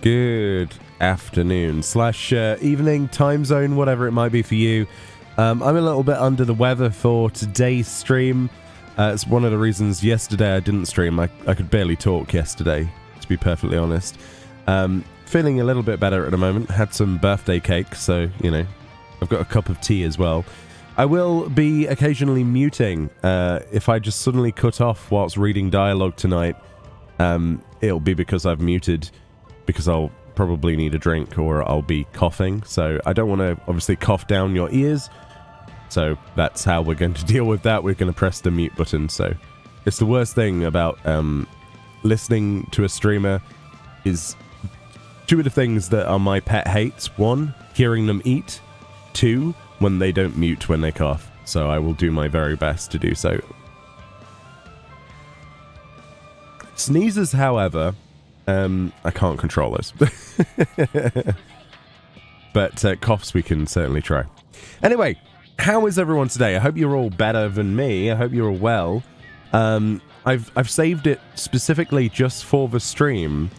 Good afternoon slash evening, time zone, whatever it might be for you. I'm a little bit under the weather for today's stream. It's one of the reasons yesterday I didn't stream. I could barely talk yesterday, to be perfectly honest. Feeling a little bit better at the moment. Had some birthday cake, so, you know, I've got a cup of tea as well. I will be occasionally muting. If I just suddenly cut off whilst reading dialogue tonight, it'll be because I've muted, because I'll probably need a drink or I'll be coughing. So I don't want to obviously cough down your ears. So that's how we're going to deal with that. We're going to press the mute button. So it's the worst thing about listening to a streamer is two of the things that are my pet hates. One, hearing them eat. Two, when they don't mute when they cough. So I will do my very best to do so. Sneezes, however, I can't control those. But coughs we can certainly try. Anyway, how is everyone today? I hope you're all better than me. I hope you're all well. I've saved it specifically just for the stream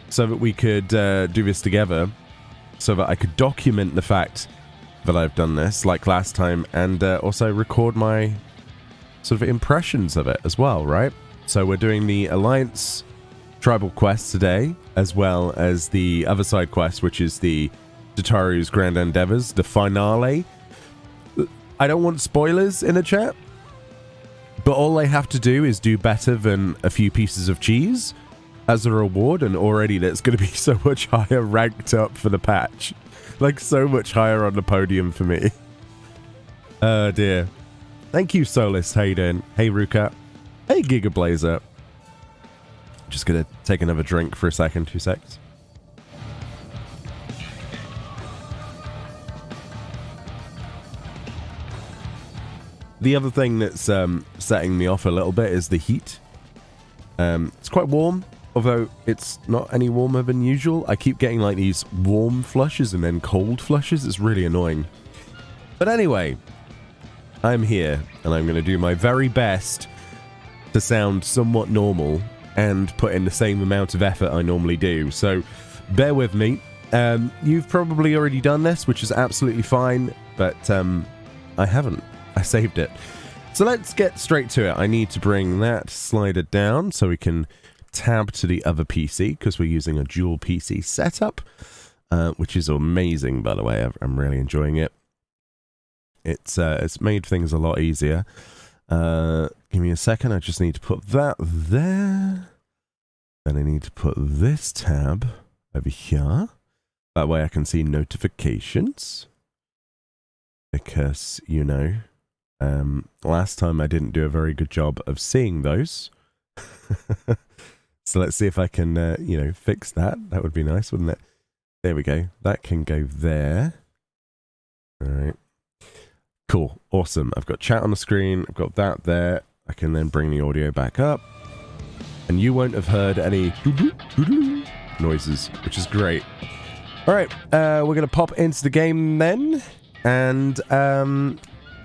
so that we could do this together, so that I could document the fact that I've done this like last time, and also record my sort of impressions of it as well, right? So we're doing the Alliance Tribal Quest today, as well as the other side quest, which is the Tataru's Grand Endeavours, the finale. I don't want spoilers in the chat, but all I have to do is do better than a few pieces of cheese as a reward, and already that's going to be so much higher ranked up for the patch. Like, so much higher on the podium for me. Oh, dear. Thank you, Solus. How you doing? Hey, Ruka. Hey, Gigablazer. Just gonna take another drink for a second. 2 secs. The other thing that's setting me off a little bit is the heat. It's quite warm, although it's not any warmer than usual. I keep getting like these warm flushes and then cold flushes. It's really annoying. But anyway, I'm here and I'm going to do my very best to sound somewhat normal and put in the same amount of effort I normally do. So bear with me. You've probably already done this, which is absolutely fine, but I haven't. I saved it. So let's get straight to it. I need to bring that slider down so we can tab to the other PC, because we're using a dual PC setup, which is amazing, by the way. I'm really enjoying it. It's made things a lot easier. Give me a second. I just need to put that there. Then I need to put this tab over here. That way I can see notifications. Because, you know, last time I didn't do a very good job of seeing those. So let's see if I can, you know, fix that. That would be nice, wouldn't it? There we go. That can go there. All right. Cool. Awesome. I've got chat on the screen. I've got that there. I can then bring the audio back up. And you won't have heard any noises, which is great. All right. We're going to pop into the game then. And,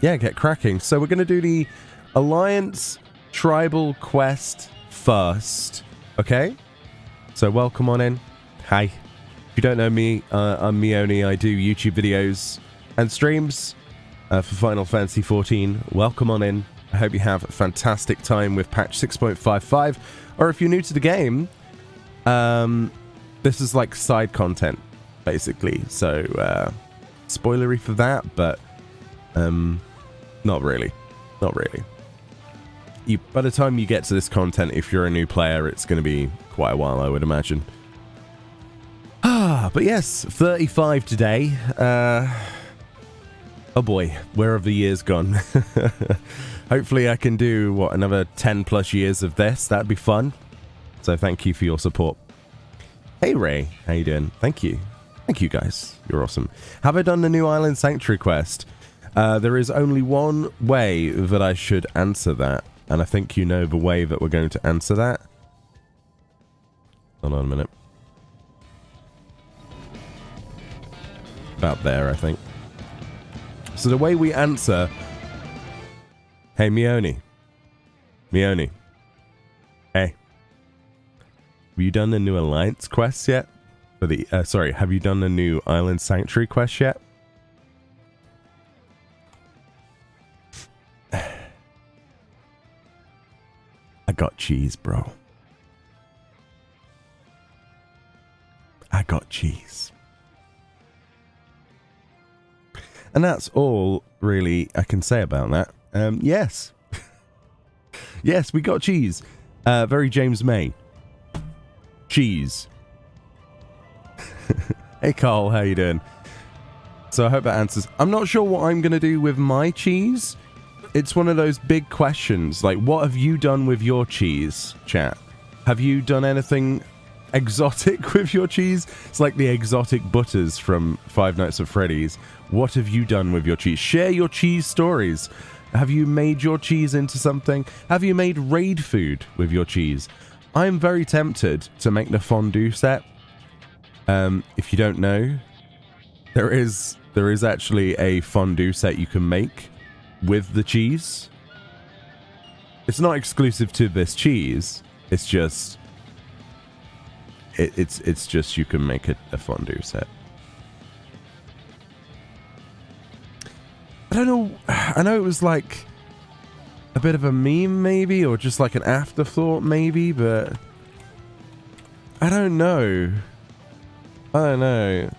yeah, get cracking. So we're going to do the Alliance Tribal Quest first. Okay? So welcome on in. Hi. If you don't know me, I'm Mioni. I do YouTube videos and streams for Final Fantasy XIV. Welcome on in. I hope you have a fantastic time with patch 6.55. Or if you're new to the game, this is like side content, basically. So, spoilery for that, but not really. Not really. By the time you get to this content, if you're a new player, it's going to be quite a while, I would imagine. But yes, 35 today. Oh boy, where have the years gone? Hopefully I can do, what, another 10 plus years of this. That'd be fun. So thank you for your support. Hey Ray, how you doing? Thank you. Thank you guys. You're awesome. Have I done the new Island Sanctuary quest? There is only one way that I should answer that. And I think you know the way that we're going to answer that. Hold on a minute. About there, I think. So the way we answer... Hey, Mioni. Mioni. Hey. Have you done the new Alliance quest yet? for the sorry, have you done the new Island Sanctuary quest yet? I got cheese, bro. I got cheese. And that's all really I can say about that. Yes. Yes, we got cheese. Very James May. Cheese. Hey Carl, how you doing? So I hope that answers. I'm not sure what I'm going to do with my cheese. It's one of those big questions. Like, what have you done with your cheese, chat? Have you done anything exotic with your cheese? It's like the exotic butters from Five Nights at Freddy's. What have you done with your cheese? Share your cheese stories. Have you made your cheese into something? Have you made raid food with your cheese? I'm very tempted to make the fondue set. If you don't know, there is actually a fondue set you can make with the cheese. It's not exclusive to this cheese. It's just it's just you can make a fondue set. I don't know. I know it was like a bit of a meme maybe, or just like an afterthought maybe, but I don't know. I don't know.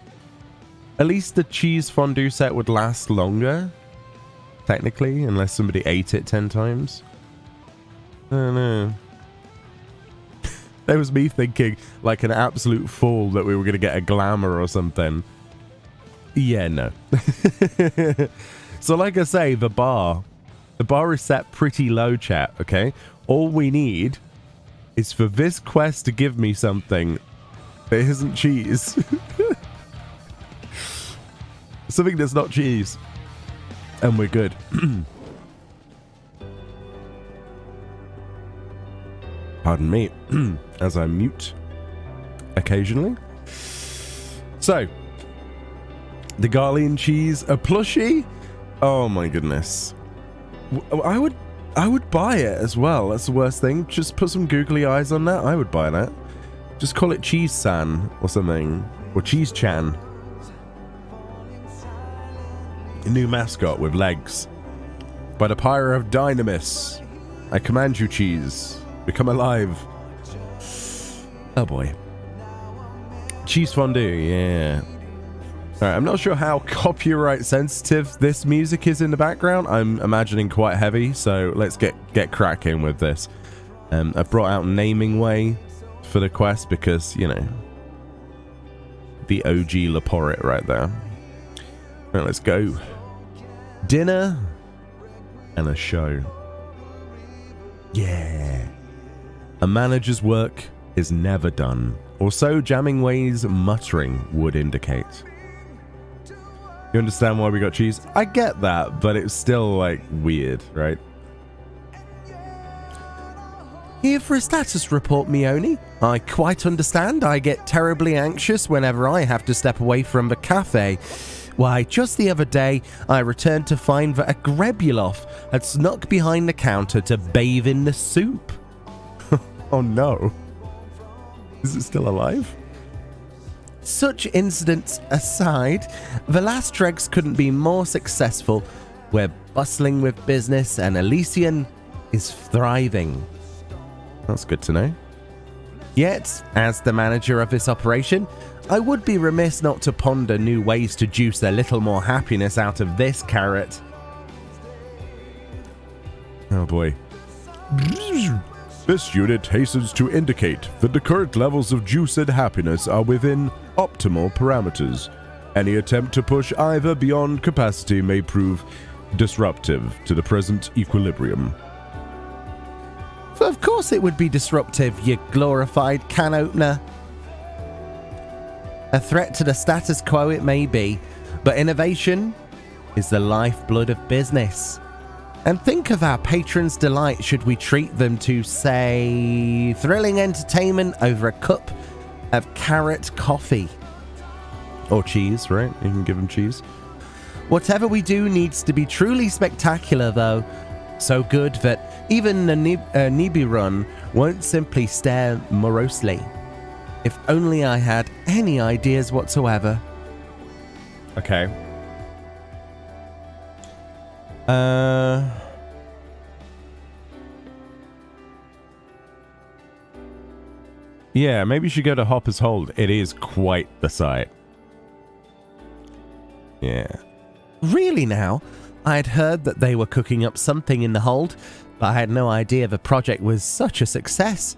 At least the cheese fondue set would last longer, technically, unless somebody ate it 10 times. I don't know. That was me thinking like an absolute fool that we were going to get a glamour or something. Yeah, no. So like I say, the bar is set pretty low, chat, okay? All we need is for this quest to give me something that isn't cheese. Something that's not cheese. And we're good. Pardon me, as I mute occasionally. So, the Garlian cheese, a plushie? Oh my goodness. I would buy it as well. That's the worst thing. Just put some googly eyes on that. I would buy that. Just call it Cheese-san or something. Or Cheese-chan. A new mascot with legs. By the power of Dynamis, I command you, cheese. Become alive. Oh boy. Cheese fondue, yeah. Alright, I'm not sure how copyright sensitive this music is in the background. I'm imagining quite heavy, so let's get cracking with this. I've brought out Naming Way for the quest because, you know, the OG Laporit right there. Alright, let's go. Dinner and a show. Yeah. A manager's work is never done, or so Jamming Way's muttering would indicate. You understand why we got cheese? I get that, but it's still, like, weird, right? Here for a status report, Mione. I quite understand. I get terribly anxious whenever I have to step away from the cafe. Why, just the other day, I returned to find that a Grebulov had snuck behind the counter to bathe in the soup. Oh no. Is it still alive? Such incidents aside, the last dregs couldn't be more successful. We're bustling with business and Elysian is thriving. That's good to know. Yet, as the manager of this operation, I would be remiss not to ponder new ways to juice a little more happiness out of this carrot. Oh boy. This unit hastens to indicate that the current levels of juice and happiness are within optimal parameters. Any attempt to push either beyond capacity may prove disruptive to the present equilibrium. Of course it would be disruptive, you glorified can opener. A threat to the status quo it may be, but innovation is the lifeblood of business. And think of our patrons' delight should we treat them to, say, thrilling entertainment over a cup of carrot coffee. Or cheese, right? You can give them cheese. Whatever we do needs to be truly spectacular, though. So good that even the Nibiru won't simply stare morosely. If only I had any ideas whatsoever. Okay. Yeah, maybe you should go to Hopper's Hold. It is quite the sight. Yeah. Really now? I had heard that they were cooking up something in the hold, but I had no idea the project was such a success.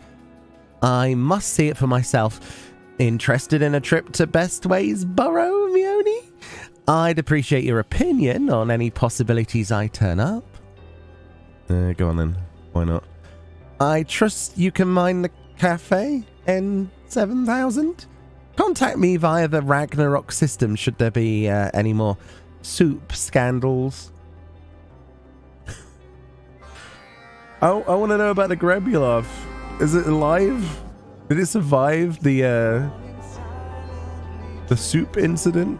I must see it for myself. Interested in a trip to Bestways Burrow, Mione? I'd appreciate your opinion on any possibilities I turn up. Go on then. Why not? I trust you can mind the cafe, N7000? Contact me via the Ragnarok system should there be any more soup scandals. I want to know about the Grebulov. Is it alive? Did it survive the soup incident?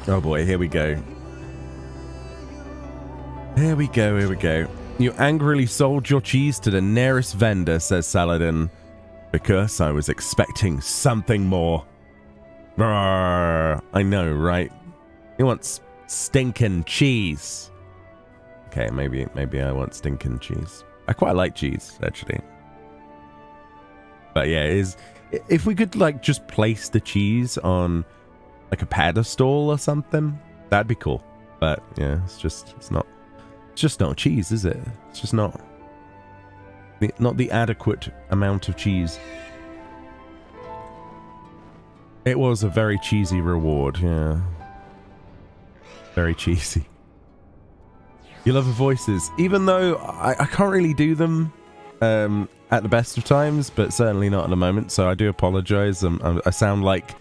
Oh boy, here we go. Here we go, here we go. You angrily sold your cheese to the nearest vendor, says Saladin, because I was expecting something more. Brrr, I know, right? He wants stinking cheese. Okay, maybe I want stinking cheese. I quite like cheese, actually. But yeah, if we could like just place the cheese on like a pedestal or something, that'd be cool. But yeah, it's just not cheese, is it? It's just not the adequate amount of cheese. It was a very cheesy reward, yeah. Very cheesy. You love the voices, even though I can't really do them at the best of times, but certainly not at the moment, so I do apologize. I sound like,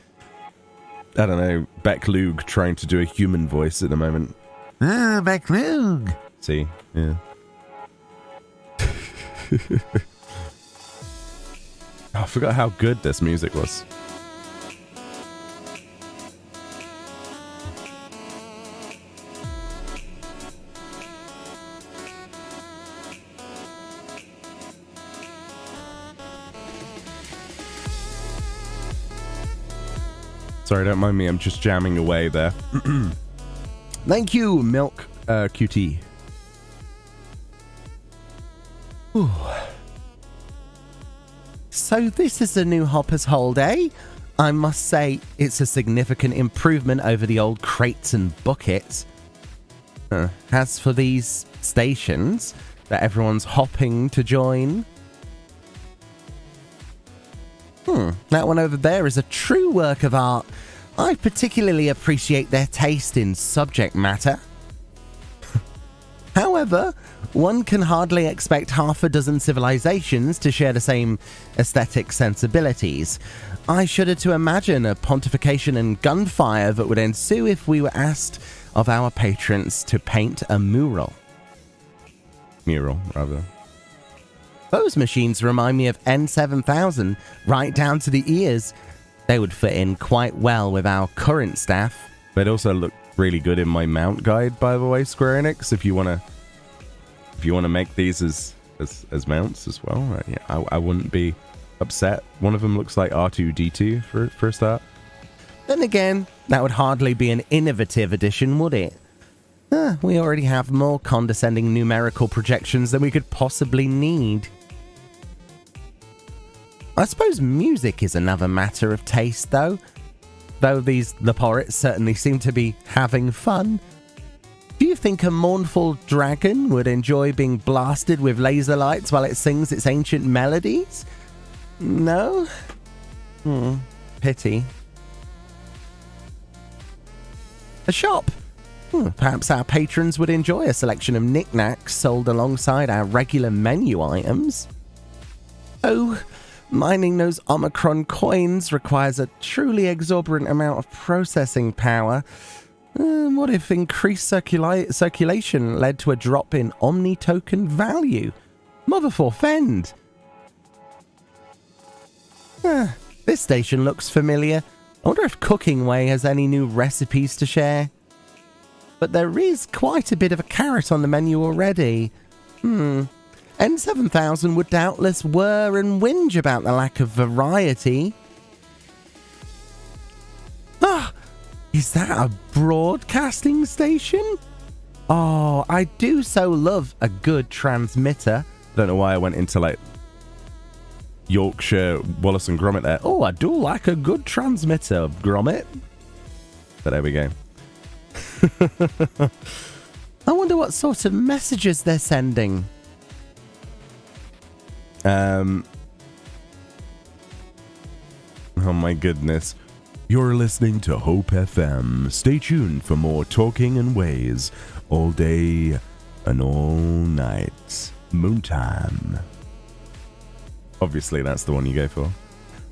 I don't know, Beck Lug trying to do a human voice at the moment. Ah, Beck Lug. See? Yeah. I forgot how good this music was. Sorry, don't mind me. I'm just jamming away there. Thank you, Milk QT. Ooh. So this is the new Hopper's Hold, eh? I must say, it's a significant improvement over the old crates and buckets. As for these stations that everyone's hopping to join... that one over there is a true work of art. I particularly appreciate their taste in subject matter. However, one can hardly expect half a dozen civilizations to share the same aesthetic sensibilities. I shudder to imagine a pontification and gunfire that would ensue if we were asked of our patrons to paint a mural. Mural, rather. Those machines remind me of N7000, right down to the ears. They would fit in quite well with our current staff. They'd also look really good in my mount guide, by the way, Square Enix. If you wanna make these as mounts as well, right? Yeah, I wouldn't be upset. One of them looks like R2D2 for a start. Then again, that would hardly be an innovative addition, would it? We already have more condescending numerical projections than we could possibly need. I suppose music is another matter of taste, though. Though these Leporites certainly seem to be having fun. Do you think a mournful dragon would enjoy being blasted with laser lights while it sings its ancient melodies? No? Pity. A shop. Perhaps our patrons would enjoy a selection of knickknacks sold alongside our regular menu items. Oh, mining those Omicron coins requires a truly exorbitant amount of processing power. What if increased circulation led to a drop in Omni token value? Mother forfend. This station looks familiar. I wonder if Cooking Way has any new recipes to share. But there is quite a bit of a carrot on the menu already. N7000 would doubtless whir and whinge about the lack of variety. Ah, is that a broadcasting station? Oh, I do so love a good transmitter. Don't know why I went into like Yorkshire Wallace and Gromit there. Oh, I do like a good transmitter, Gromit. But there we go. I wonder what sort of messages they're sending. Oh my goodness. You're listening to Hope FM. Stay tuned for more talking and ways all day and all night. Moontime. Obviously, that's the one you go for.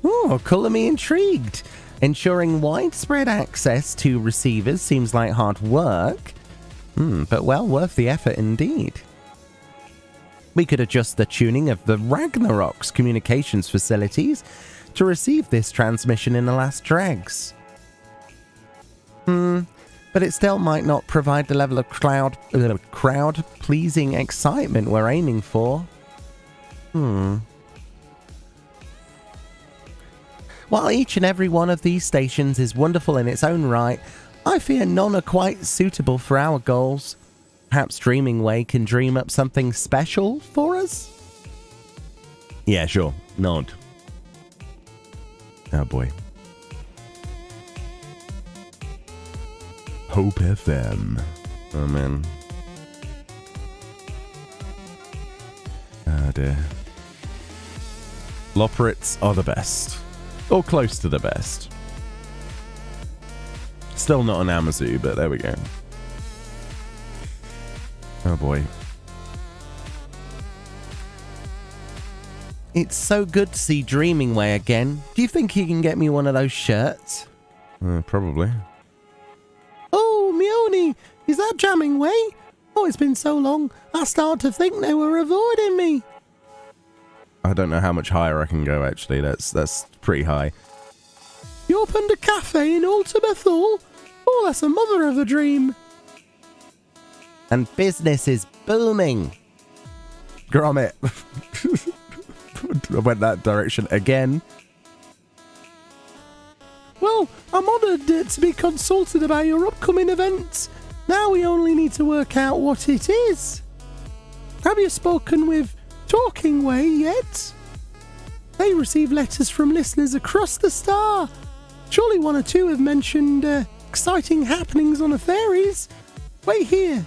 Oh, colour me intrigued. Ensuring widespread access to receivers seems like hard work. But well worth the effort indeed. We could adjust the tuning of the Ragnarok's communications facilities to receive this transmission in the last dregs. But it still might not provide the level of crowd-pleasing excitement we're aiming for. While each and every one of these stations is wonderful in its own right, I fear none are quite suitable for our goals. Perhaps Dreaming Way can dream up something special for us? Yeah, sure. Nod. Oh boy. Hope FM. Oh man. Oh dear. Loporits are the best. Or close to the best. Still not an Amazu, but there we go. Oh boy. It's so good to see Dreaming Way again. Do you think you can get me one of those shirts? Probably. Oh, Mione, is that Jamming Way? Oh, it's been so long, I start to think they were avoiding me. I don't know how much higher I can go, actually. That's pretty high. You opened a cafe in Ultima Thule? Oh, that's a mother of a dream. And business is booming. Gromit. I went that direction again. Well, I'm honoured to be consulted about your upcoming event. Now we only need to work out what it is. Have you spoken with Talking Way yet? They receive letters from listeners across the star. Surely one or two have mentioned exciting happenings on the ferries. Wait here.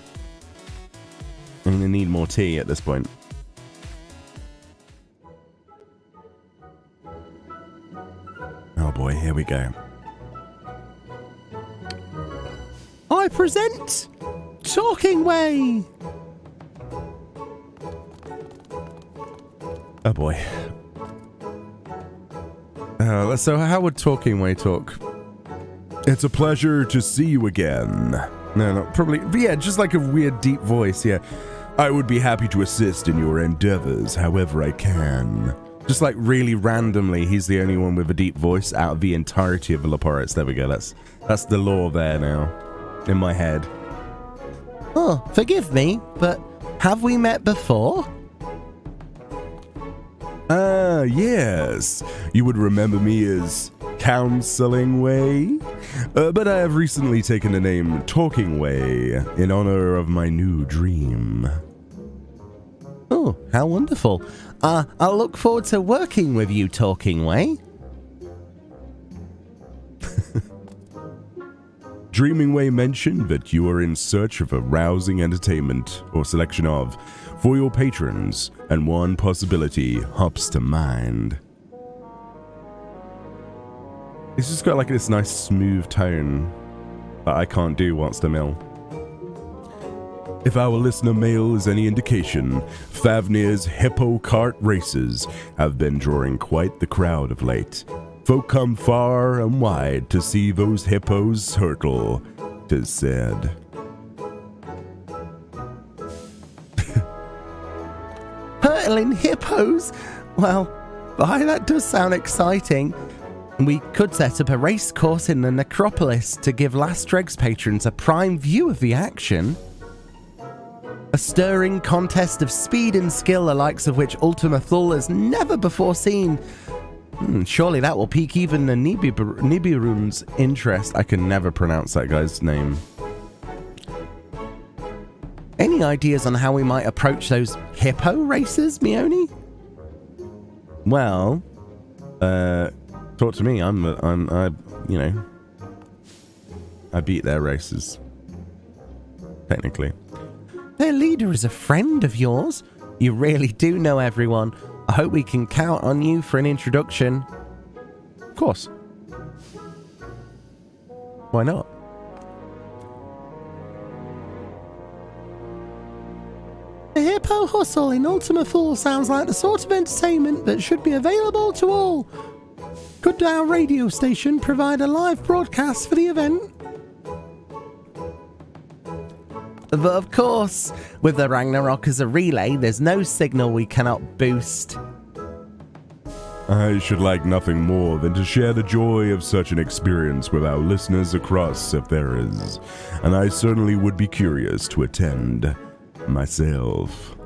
I'm going to need more tea at this point. Oh boy, here we go. I present Talking Way. Oh boy. So how would Talking Way talk? It's a pleasure to see you again. No, probably. Yeah, just like a weird deep voice, yeah. I would be happy to assist in your endeavors however I can. Just like really randomly, he's the only one with a deep voice out of the entirety of the Loporits. There we go, that's the law there now. In my head. Oh, forgive me, but have we met before? Yes. You would remember me as Counseling Way. But I have recently taken the name Talking Way in honor of my new dream. Oh, how wonderful. I'll look forward to working with you, Talking Way. Dreaming Way mentioned that you are in search of a rousing entertainment, or selection of, for your patrons, and one possibility hops to mind. It's just got like this nice smooth tone that I can't do whilst I'm ill. If our listener mail is any indication, Favnir's hippo cart races have been drawing quite the crowd of late. Folk come far and wide to see those hippos hurtle, 'tis said. Hurtling hippos? Well, that does sound exciting. We could set up a race course in the necropolis to give Last Dregs patrons a prime view of the action. A stirring contest of speed and skill, the likes of which Ultima Thule has never before seen. Surely that will pique even the Nibiru's interest. I can never pronounce that guy's name. Any ideas on how we might approach those hippo races, Mione? Well, talk to me. I beat their races. Technically. Their leader is a friend of yours. You really do know everyone. I hope we can count on you for an introduction. Of course. Why not? The Hippo Hustle in Ultima Thule sounds like the sort of entertainment that should be available to all. Could our radio station provide a live broadcast for the event? But of course, with the Ragnarok as a relay, there's no signal we cannot boost. I should like nothing more than to share the joy of such an experience with our listeners across Endeavours, and I certainly would be curious to attend myself.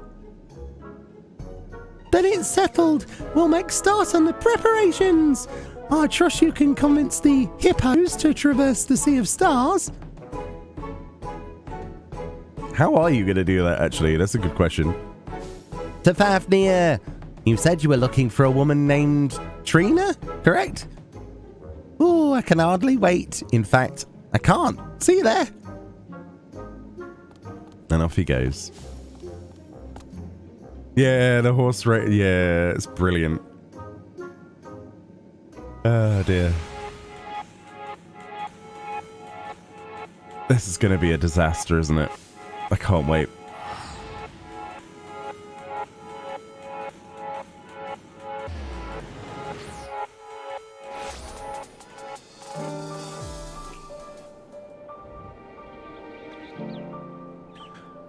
Then it's settled. We'll make start on the preparations. I trust you can convince the hippos to traverse the Sea of Stars. How are you going to do that, actually? That's a good question. To Fafnir, you said you were looking for a woman named Trina, correct? Oh, I can hardly wait. In fact, I can't. See you there. And off he goes. Yeah, the horse race. Yeah, it's brilliant. Oh, dear. This is going to be a disaster, isn't it? I can't wait.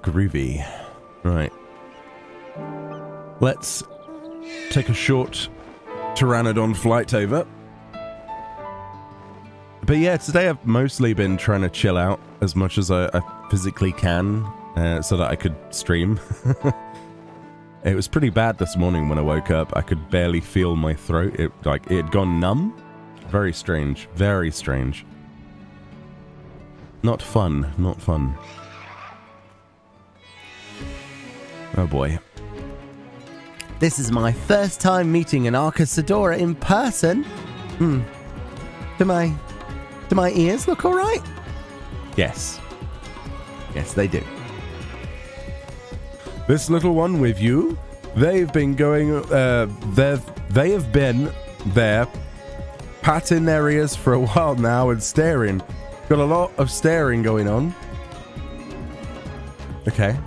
Groovy. Right. Let's take a short Pteranodon flight over. But yeah, today I've mostly been trying to chill out as much as I physically can so that I could stream. It was pretty bad this morning when I woke up. I could barely feel my throat. It had gone numb. Very strange. Very strange. Not fun. Not fun. Oh boy. This is my first time meeting an Arcasadora in person. Do my ears look alright? Yes. Yes, they do. This little one with you, they've been going, they have been there, patting their ears for a while now and staring. Got a lot of staring going on. Okay.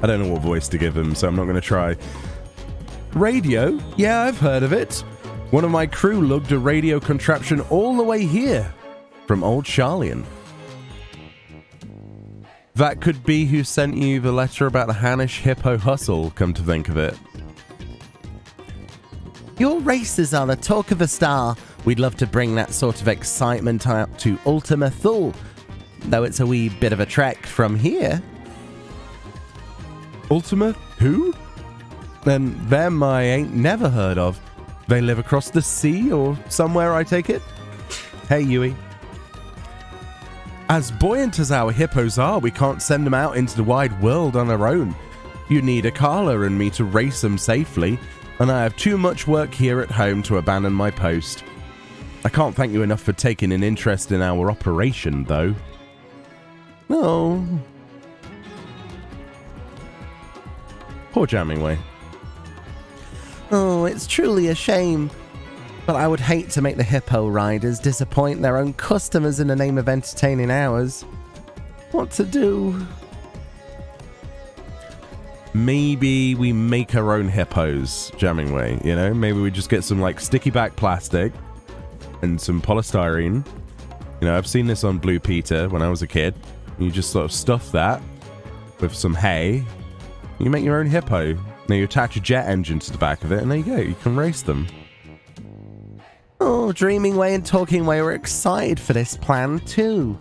I don't know what voice to give them, so I'm not going to try. Radio? Yeah, I've heard of it. One of my crew lugged a radio contraption all the way here from old Charlian. That could be who sent you the letter about the Hannish Hippo Hustle, come to think of it. Your races are the talk of the star. We'd love to bring that sort of excitement out to Ultima Thule, though it's a wee bit of a trek from here. Ultima? Who? Then them I ain't never heard of. They live across the sea or somewhere, I take it? Hey, Yui. As buoyant as our hippos are, we can't send them out into the wide world on their own. You need a Carla and me to race them safely, and I have too much work here at home to abandon my post. I can't thank you enough for taking an interest in our operation, though. Oh. Poor Jammingway. Oh, it's truly a shame. But I would hate to make the hippo riders disappoint their own customers in the name of entertaining ours. What to do? Maybe we make our own hippos, Jammingway, you know? Maybe we just get some, like, sticky back plastic and some polystyrene. You know, I've seen this on Blue Peter when I was a kid. You just sort of stuff that with some hay. You make your own hippo. Now you attach a jet engine to the back of it, and there you go. You can race them. Oh, Dreaming Way and Talking Way were excited for this plan too.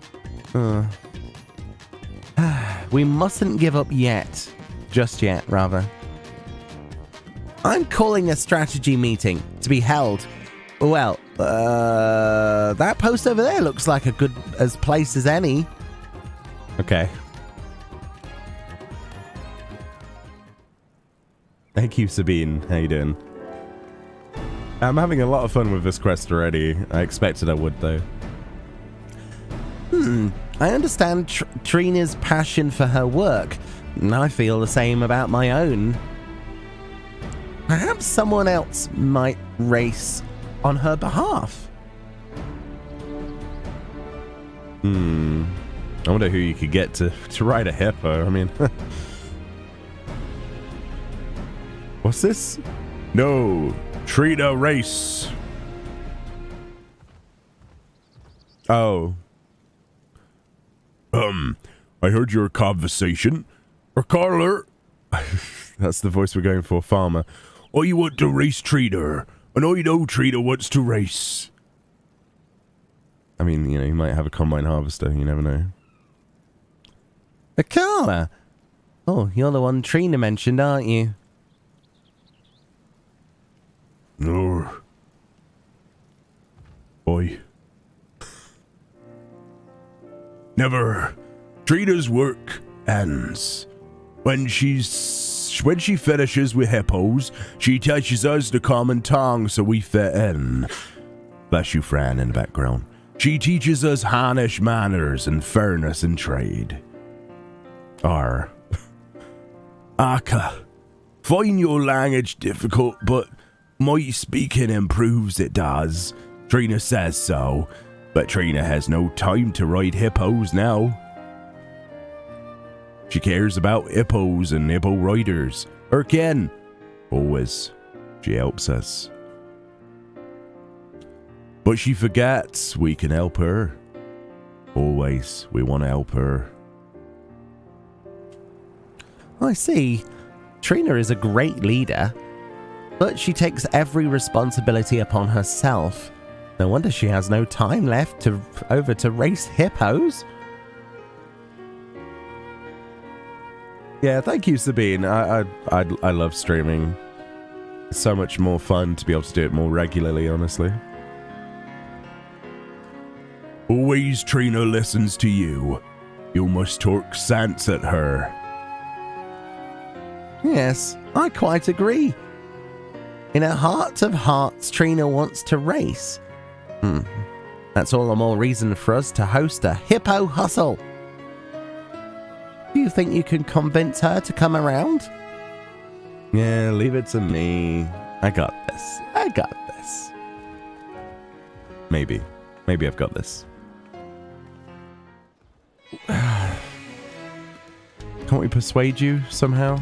We mustn't give up yet. Just yet, rather. I'm calling a strategy meeting to be held. Well, that post over there looks like a good as place as any. Okay. Thank you, Sabine. How you doing? I'm having a lot of fun with this quest already. I expected I would, though. I understand Trina's passion for her work, and I feel the same about my own. Perhaps someone else might race on her behalf. I wonder who you could get to ride a hippo. I mean... What's this? No. Trina race. Oh. I heard your conversation. Or Carler. That's the voice we're going for, Farmer. I want to race Trina. And I know Trina wants to race. I mean, you know, you might have a combine harvester. You never know. Akala? Oh, you're the one Trina mentioned, aren't you? No. Boy. Never. Trina's work ends. When she finishes with hippos, she teaches us the common tongue so we fit in. Bless you, Fran, in the background. She teaches us Hannish manners and fairness in trade. Aka. Find your language difficult, but my speaking improves it does. Trina says so, but Trina has no time to ride hippos now. She cares about hippos and hippo riders. Her kin. Always. She helps us. But she forgets we can help her. Always, we want to help her. I see. Trina is a great leader, but she takes every responsibility upon herself. No wonder she has no time left to race hippos. Yeah, thank you, Sabine. I love streaming. It's so much more fun to be able to do it more regularly, honestly. Always Trina listens to you. You must talk sense at her. Yes, I quite agree. In her heart of hearts, Trina wants to race. That's all the more reason for us to host a hippo hustle. Do you think you can convince her to come around? Yeah, leave it to me. I got this. Maybe I've got this. Can't we persuade you somehow?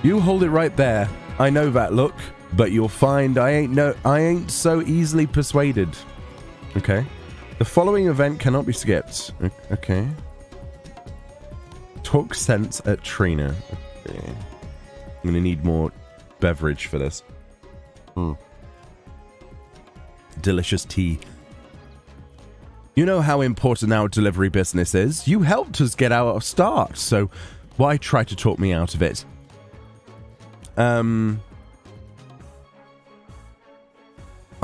You hold it right there. I know that look, but you'll find I ain't so easily persuaded. Okay. The following event cannot be skipped. Okay. Talk sense at Trina. Okay. I'm gonna need more beverage for this. Delicious tea. You know how important our delivery business is. You helped us get our start, so why try to talk me out of it? I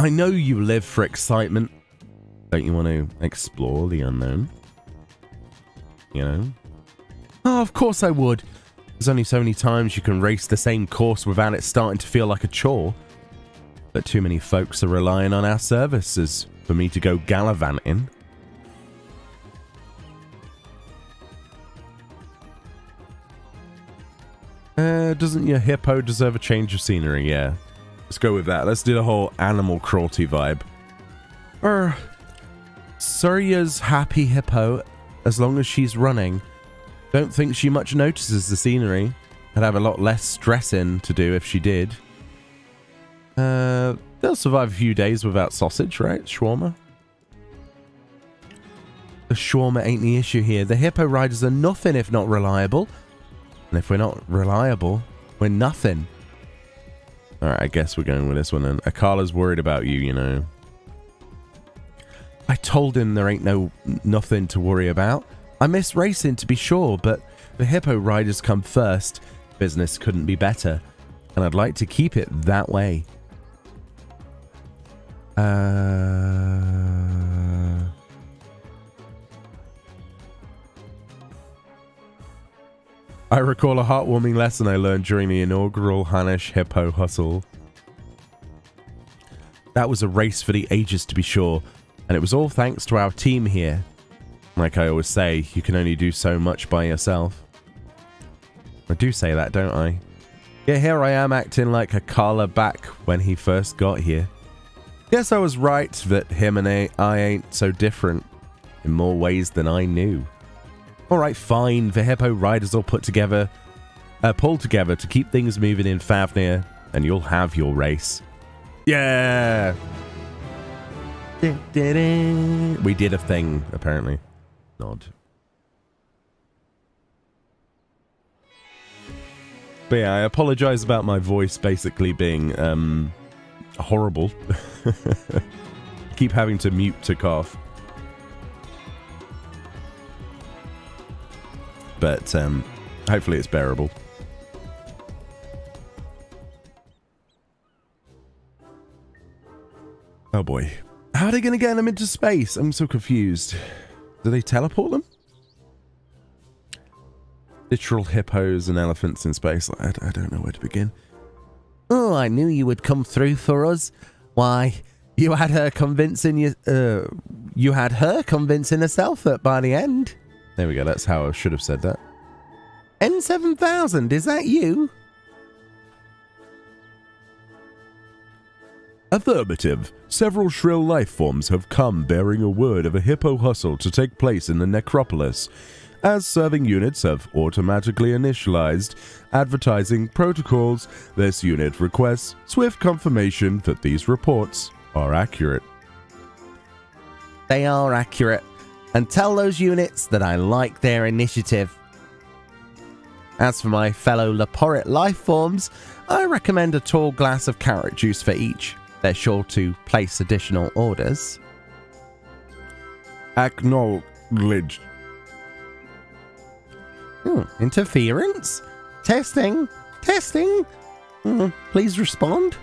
know you live for excitement. Don't you want to explore the unknown? You know? Oh, of course I would. There's only so many times you can race the same course without it starting to feel like a chore. But too many folks are relying on our services for me to go gallivanting. Doesn't your hippo deserve a change of scenery? Yeah. Let's go with that. Let's do the whole animal cruelty vibe. Surya's happy hippo as long as she's running. Don't think she much notices the scenery. I'd have a lot less stressing to do if she did. They'll survive a few days without sausage, right? Shawarma? The shawarma ain't the issue here. The hippo riders are nothing if not reliable. And if we're not reliable, we're nothing. Alright, I guess we're going with this one then. Akala's worried about you, you know. I told him there ain't nothing to worry about. I miss racing to be sure, but the hippo riders come first. Business couldn't be better, and I'd like to keep it that way. I recall a heartwarming lesson I learned during the inaugural Hanish Hippo Hustle. That was a race for the ages to be sure, and it was all thanks to our team here. Like I always say, you can only do so much by yourself. I do say that, don't I? Yeah, here I am acting like a Carla back when he first got here. Guess I was right that him and I ain't so different in more ways than I knew. Alright, fine, the hippo riders all pull together to keep things moving in Fafnir, and you'll have your race. Yeah! We did a thing, apparently. Nod. But yeah, I apologize about my voice basically being, horrible. Keep having to mute to cough. But, hopefully it's bearable. Oh boy. How are they going to get them into space? I'm so confused. Do they teleport them? Literal hippos and elephants in space. I don't know where to begin. Oh, I knew you would come through for us. Why, you had her convincing herself that by the end. There we go. That's how I should have said that. N7000, is that you? Affirmative. Several shrill life forms have come bearing a word of a hippo hustle to take place in the necropolis. As serving units have automatically initialized advertising protocols, this unit requests swift confirmation that these reports are accurate. They are accurate. And tell those units that I like their initiative. As for my fellow Leporit life forms, I recommend a tall glass of carrot juice for each. They're sure to place additional orders. Acknowledged. Interference? Testing? Testing? Please respond.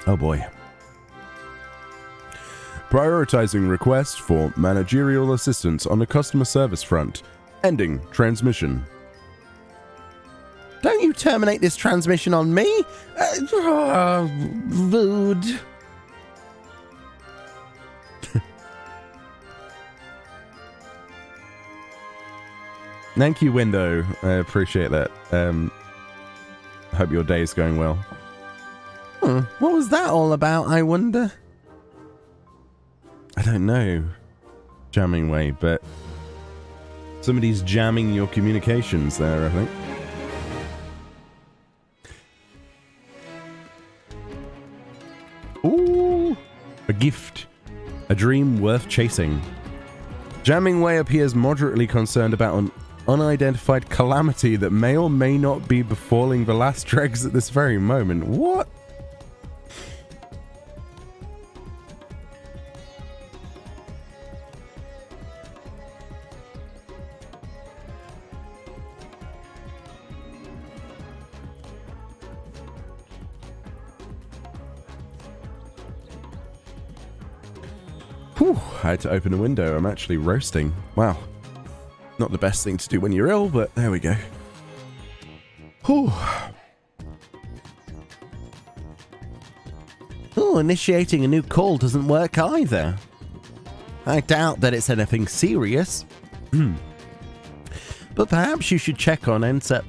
Oh boy. Prioritizing request for managerial assistance on the customer service front. Ending transmission. Don't you terminate this transmission on me? Rude. Thank you, Window. I appreciate that. Hope your day is going well. What was that all about, I wonder? I don't know. Jamming way, but somebody's jamming your communications there, I think. Ooh, a gift. A dream worth chasing. Jamming Way appears moderately concerned about an unidentified calamity that may or may not be befalling the last dregs at this very moment. What? Whew, I had to open a window. I'm actually roasting. Wow. Not the best thing to do when you're ill, but there we go. Whew. Oh, initiating a new call doesn't work either. I doubt that it's anything serious. But perhaps you should check on NSEP.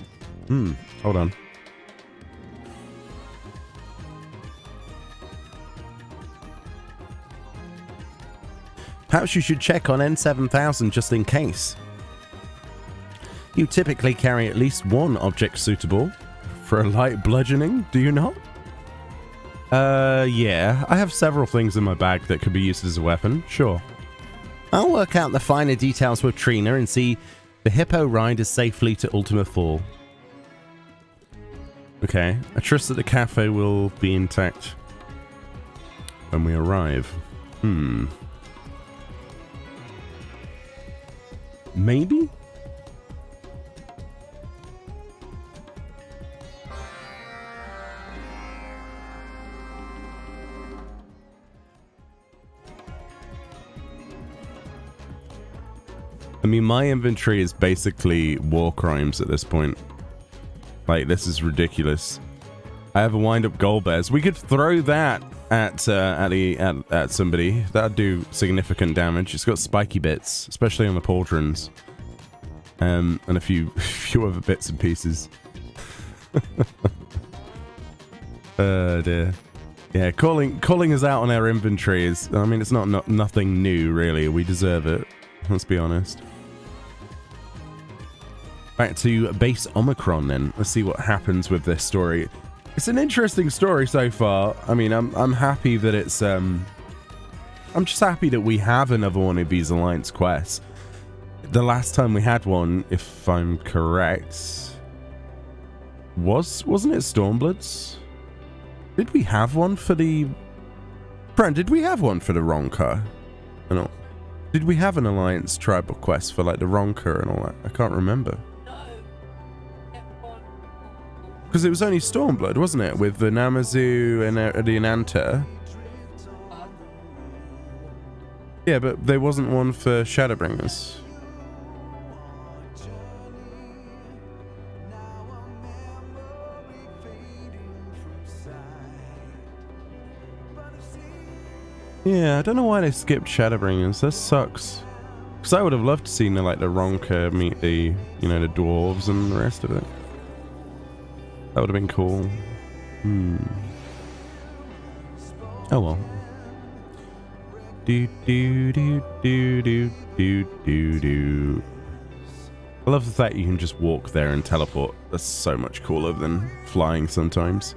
Hold on. Perhaps you should check on N7000 just in case. You typically carry at least one object suitable For a light bludgeoning, do you not? Yeah. I have several things in my bag that could be used as a weapon. Sure. I'll work out the finer details with Trina and see the hippo riders safely to Ultima 4. Okay. I trust that the cafe will be intact. when we arrive. Maybe? I mean, my inventory is basically war crimes at this point. Like, this is ridiculous. I have a wind-up gold bears. We could throw that at somebody. That'd do significant damage. It's got spiky bits, especially on the pauldrons, and a few other bits and pieces. Oh dear. Yeah, calling us out on our inventory is. I mean, it's nothing new really. We deserve it. Let's be honest. Back to base Omicron then. Let's see what happens with this story. It's an interesting story so far. I mean, I'm happy that it's I'm just happy that we have another one of these Alliance quests. The last time we had one, if I'm correct, wasn't it Stormbloods? Did we have one for the Brand, did we have one for the Ronka? I don't. Did we have an Alliance tribal quest for like the Ronka and all that? I can't remember. Because it was only Stormblood, wasn't it? With the Namazu and the Ananta. Yeah, but there wasn't one for Shadowbringers. Yeah, I don't know why they skipped Shadowbringers. That sucks. Because I would have loved to see like the Ronka meet the, you know, the dwarves and the rest of it. That would have been cool. Oh well. Do do do do do do do do. I love the fact you can just walk there and teleport. That's so much cooler than flying sometimes.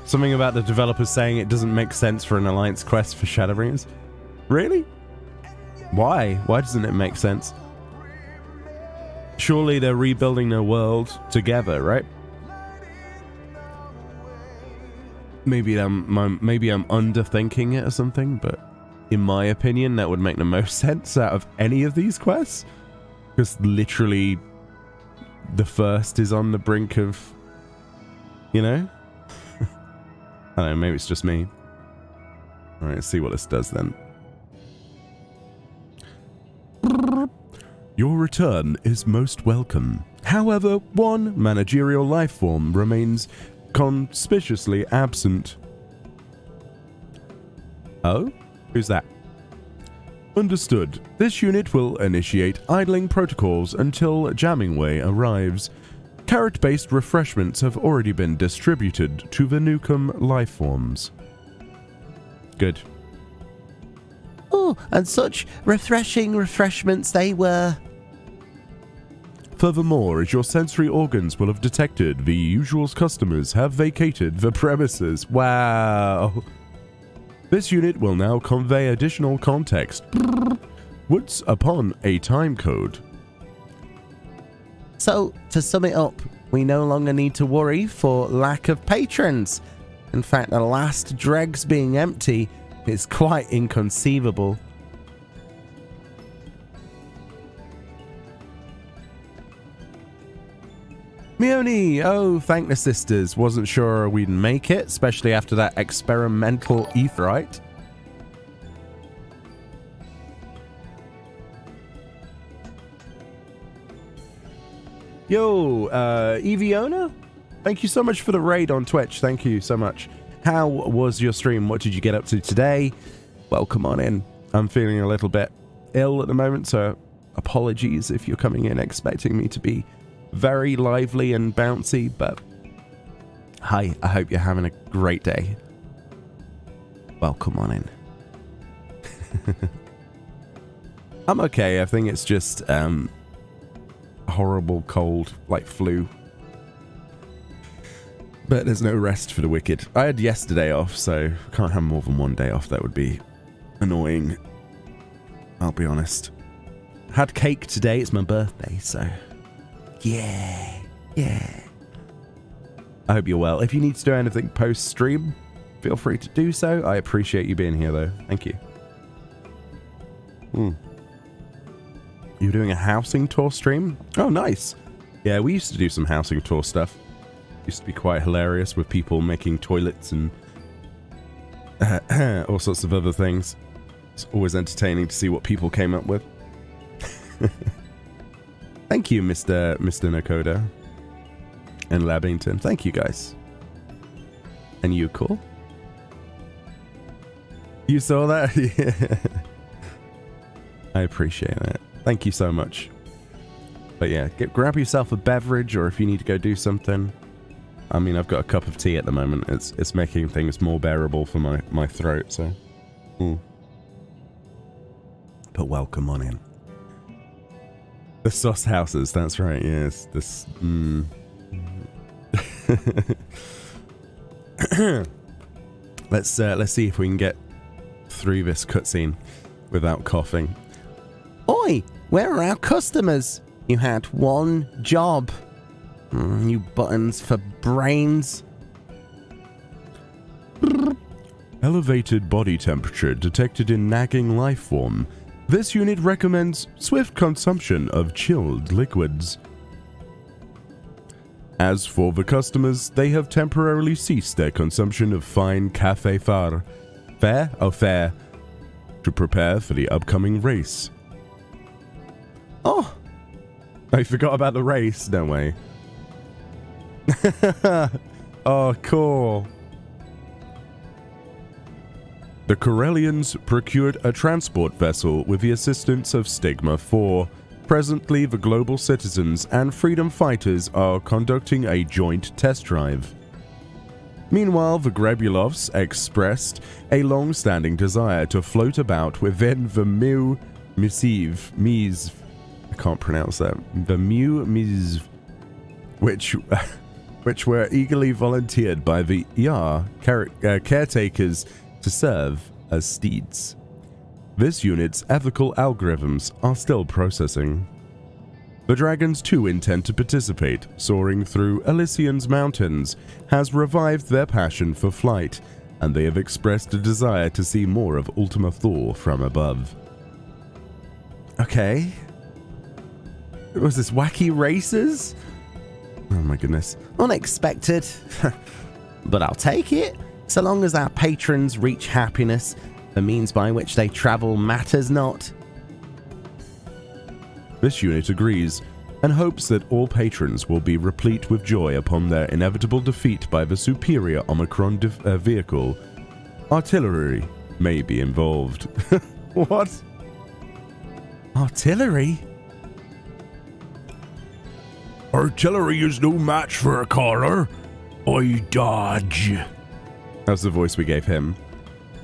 Something about the developers saying it doesn't make sense for an Alliance quest for Shadowbringers. Really? Why? Why doesn't it make sense? Surely they're rebuilding their world together, right? Maybe I'm underthinking it or something, but in my opinion, that would make the most sense out of any of these quests. Because literally, the first is on the brink of, you know? I don't know, maybe it's just me. Alright, let's see what this does then. Your return is most welcome. However, one managerial life form remains conspicuously absent. Oh? Who's that? Understood. This unit will initiate idling protocols until Jammingway arrives. Carrot-based refreshments have already been distributed to the Nukem lifeforms. Good. Oh, and such refreshing refreshments they were. Furthermore, as your sensory organs will have detected, the usual's customers have vacated the premises. Wow. This unit will now convey additional context. Once upon a time code. So, to sum it up, we no longer need to worry for lack of patrons. In fact, the last dregs being empty is quite inconceivable. Mione, oh, thank the sisters. Wasn't sure we'd make it, especially after that experimental etherite. Yo, Eviona? Thank you so much for the raid on Twitch. Thank you so much. How was your stream? What did you get up to today? Welcome on in. I'm feeling a little bit ill at the moment, so apologies if you're coming in expecting me to be very lively and bouncy, but hi, I hope you're having a great day. Welcome on in. I'm okay. I think it's just horrible cold, like flu. But there's no rest for the wicked. I had yesterday off, so can't have more than one day off. That would be annoying. I'll be honest. Had cake today. It's my birthday, so yeah. I hope you're well. If you need to do anything post-stream, feel free to do so. I appreciate you being here, though. Thank you. You're doing a housing tour stream? Oh, nice. Yeah, we used to do some housing tour stuff. Used to be quite hilarious with people making toilets and all sorts of other things. It's always entertaining to see what people came up with. Thank you, Mr. Nakoda and Labington. Thank you, guys. And you cool? You saw that? Yeah. I appreciate that. Thank you so much. But yeah, grab yourself a beverage, or if you need to go do something. I mean, I've got a cup of tea at the moment. It's making things more bearable for my throat, so. But welcome on in. The sauce houses, that's right, yes. This, Let's see if we can get through this cutscene without coughing. Oi, where are our customers? You had one job. You buttons for brains. Elevated body temperature detected in nagging life form. This unit recommends swift consumption of chilled liquids. As for the customers, they have temporarily ceased their consumption of fine café fare to prepare for the upcoming race. Oh, I forgot about the race, no way. Oh, cool. The Corellians procured a transport vessel with the assistance of Stigma 4. Presently, the global citizens and freedom fighters are conducting a joint test drive. Meanwhile, the Grebulovs expressed a long-standing desire to float about within the Mise, I can't pronounce that, the Mise, which were eagerly volunteered by the caretakers to serve as steeds. This unit's ethical algorithms are still processing. The dragons too intend to participate. Soaring through Elysian's mountains has revived their passion for flight, and they have expressed a desire to see more of Ultima Thor from above. Okay. Was this wacky races? Oh my goodness. Unexpected. But I'll take it. So long as our patrons reach happiness, the means by which they travel matters not. This unit agrees and hopes that all patrons will be replete with joy upon their inevitable defeat by the superior Omicron vehicle. Artillery may be involved. What? Artillery? Artillery is no match for a caller. I dodge. That's the voice we gave him.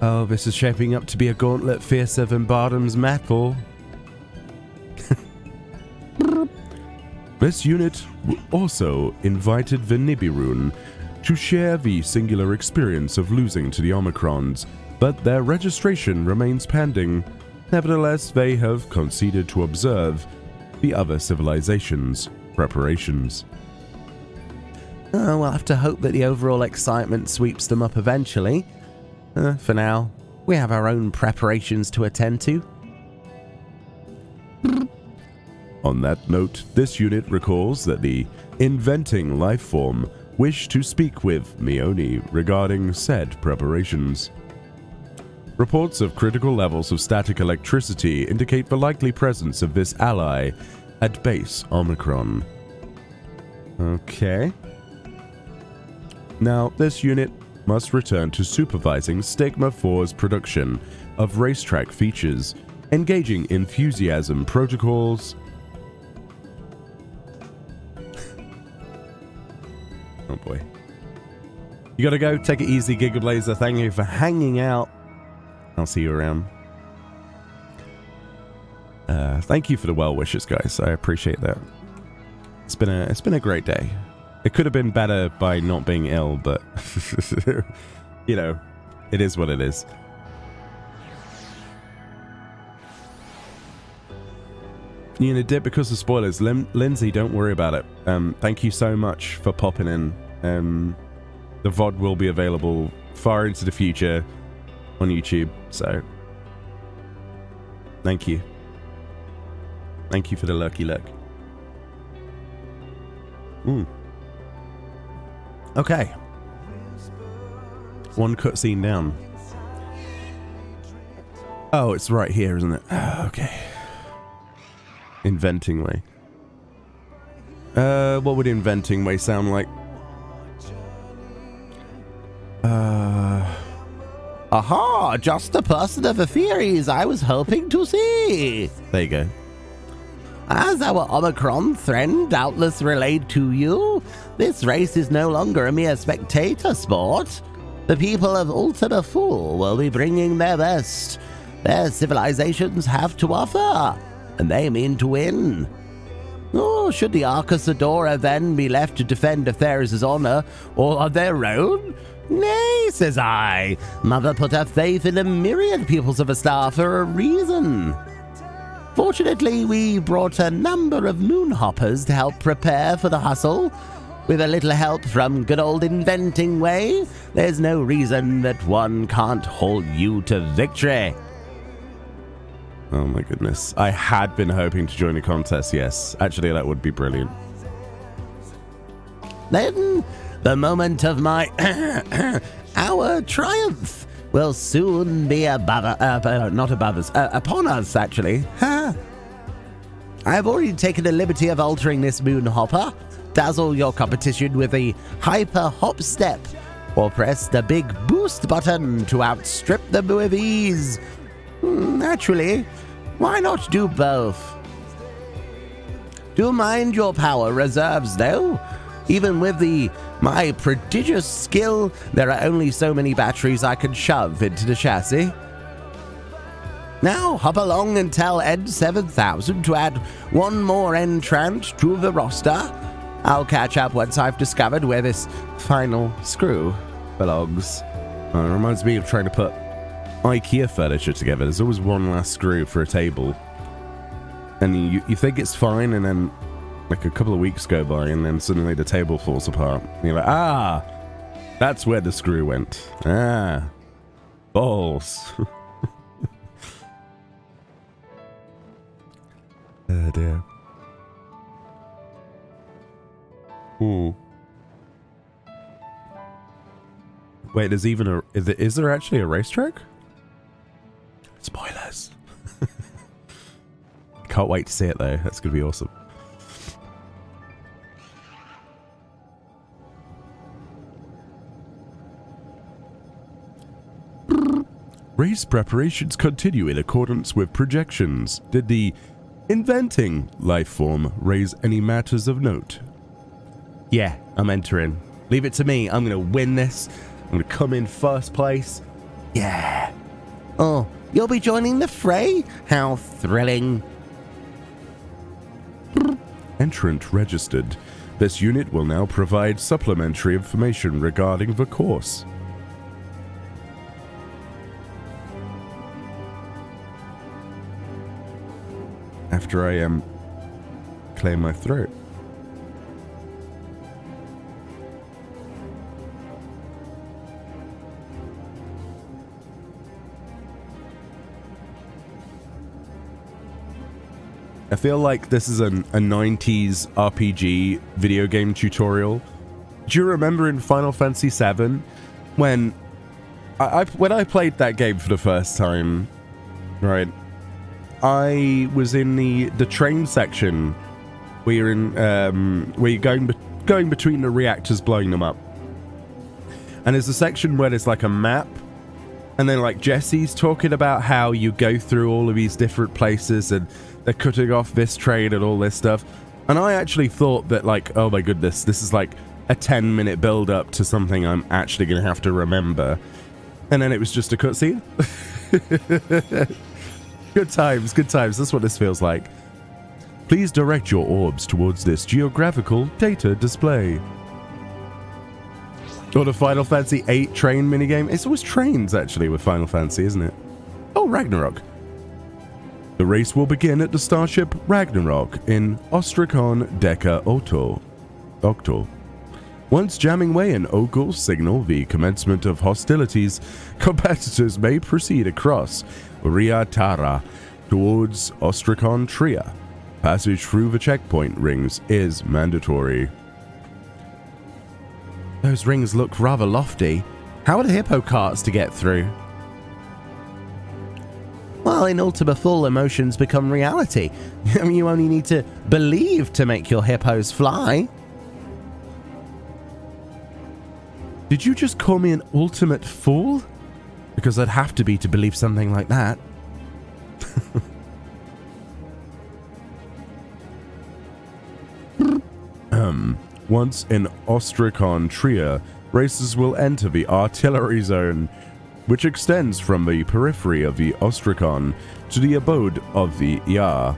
Oh, this is shaping up to be a gauntlet fiercer than Bardham's metal. This unit also invited the Nibiruun to share the singular experience of losing to the Omicrons, but their registration remains pending. Nevertheless, they have conceded to observe the other civilizations' preparations. Oh, we'll have to hope that the overall excitement sweeps them up eventually. For now, we have our own preparations to attend to. On that note, this unit recalls that the inventing life form wished to speak with Mione regarding said preparations. Reports of critical levels of static electricity indicate the likely presence of this ally at base Omicron. Okay. Now, this unit must return to supervising Stigma 4's production of racetrack features, engaging enthusiasm protocols. Oh boy. You gotta go. Take it easy, Gigablazer. Thank you for hanging out. I'll see you around. Thank you for the well wishes, guys. I appreciate that. It's been a great day. It could have been better by not being ill, but you know, it is what it is. You know, dip because of spoilers. Lindsay, don't worry about it. Thank you so much for popping in. The VOD will be available far into the future on YouTube. So, thank you. Thank you for the lucky look. Okay. One cutscene down. Oh, it's right here, isn't it? Okay. Inventing way. What would inventing way sound like? Aha! Just the person of the theories I was hoping to see. There you go. As our Omicron friend doubtless relayed to you, this race is no longer a mere spectator sport. The people of Ultima Thule will be bringing their best. Their civilizations have to offer, and they mean to win. Oh, should the Arcus Adora then be left to defend Atheris' honor all on their own? Nay, says I. Mother put her faith in a myriad pupils of a star for a reason. Fortunately, we brought a number of moonhoppers to help prepare for the hustle. With a little help from good old Inventing Way, there's no reason that one can't hold you to victory. Oh my goodness. I had been hoping to join a contest, yes. Actually, that would be brilliant. Then, the moment of my our triumph will soon be upon us, actually. I've already taken the liberty of altering this moonhopper. Dazzle your competition with a hyper hop step, or press the big boost button to outstrip them with ease. Actually, why not do both? Do mind your power reserves, though. Even with my prodigious skill, there are only so many batteries I can shove into the chassis. Now hop along and tell Ed 7000 to add one more entrant to the roster. I'll catch up once I've discovered where this final screw belongs. It reminds me of trying to put IKEA furniture together. There's always one last screw for a table. And you think it's fine, and then like a couple of weeks go by, and then suddenly the table falls apart. And you're like, that's where the screw went. Balls. Oh dear. Wait, there's even is there actually a racetrack? Spoilers. Can't wait to see it though. That's gonna be awesome. Race preparations continue in accordance with projections. Did the inventing life form raise any matters of note? Yeah, I'm entering. Leave it to me. I'm going to win this. I'm going to come in first place. Yeah. Oh, you'll be joining the fray? How thrilling. Entrant registered. This unit will now provide supplementary information regarding the course. After I clear my throat. I feel like this is a 90s RPG video game tutorial. Do you remember in Final Fantasy VII when I played that game for the first time, right? I was in the train section where you're going between the reactors, blowing them up. And there's a section where there's like a map, and then like Jesse's talking about how you go through all of these different places and they're cutting off this train and all this stuff. And I actually thought that, like, oh my goodness, this is like a 10-minute build up to something I'm actually going to have to remember. And then it was just a cutscene. Good times, good times. That's what this feels like. Please direct your orbs towards this geographical data display. Or the Final Fantasy VIII train minigame. It's always trains, actually, with Final Fantasy, isn't it? Oh, Ragnarok. The race will begin at the starship Ragnarok in Ostracon Deca Octo. Once jamming away an Ogul signal the commencement of hostilities, competitors may proceed across Riatara towards Ostracon Tria. Passage through the checkpoint rings is mandatory. Those rings look rather lofty. How are the hippo carts to get through? Well, in Ultima Full, emotions become reality. You only need to believe to make your hippos fly. Did you just call me an ultimate fool? Because I'd have to be to believe something like that. Once in Ostracon Tria, racers will enter the artillery zone, which extends from the periphery of the Ostracon to the abode of the Yar.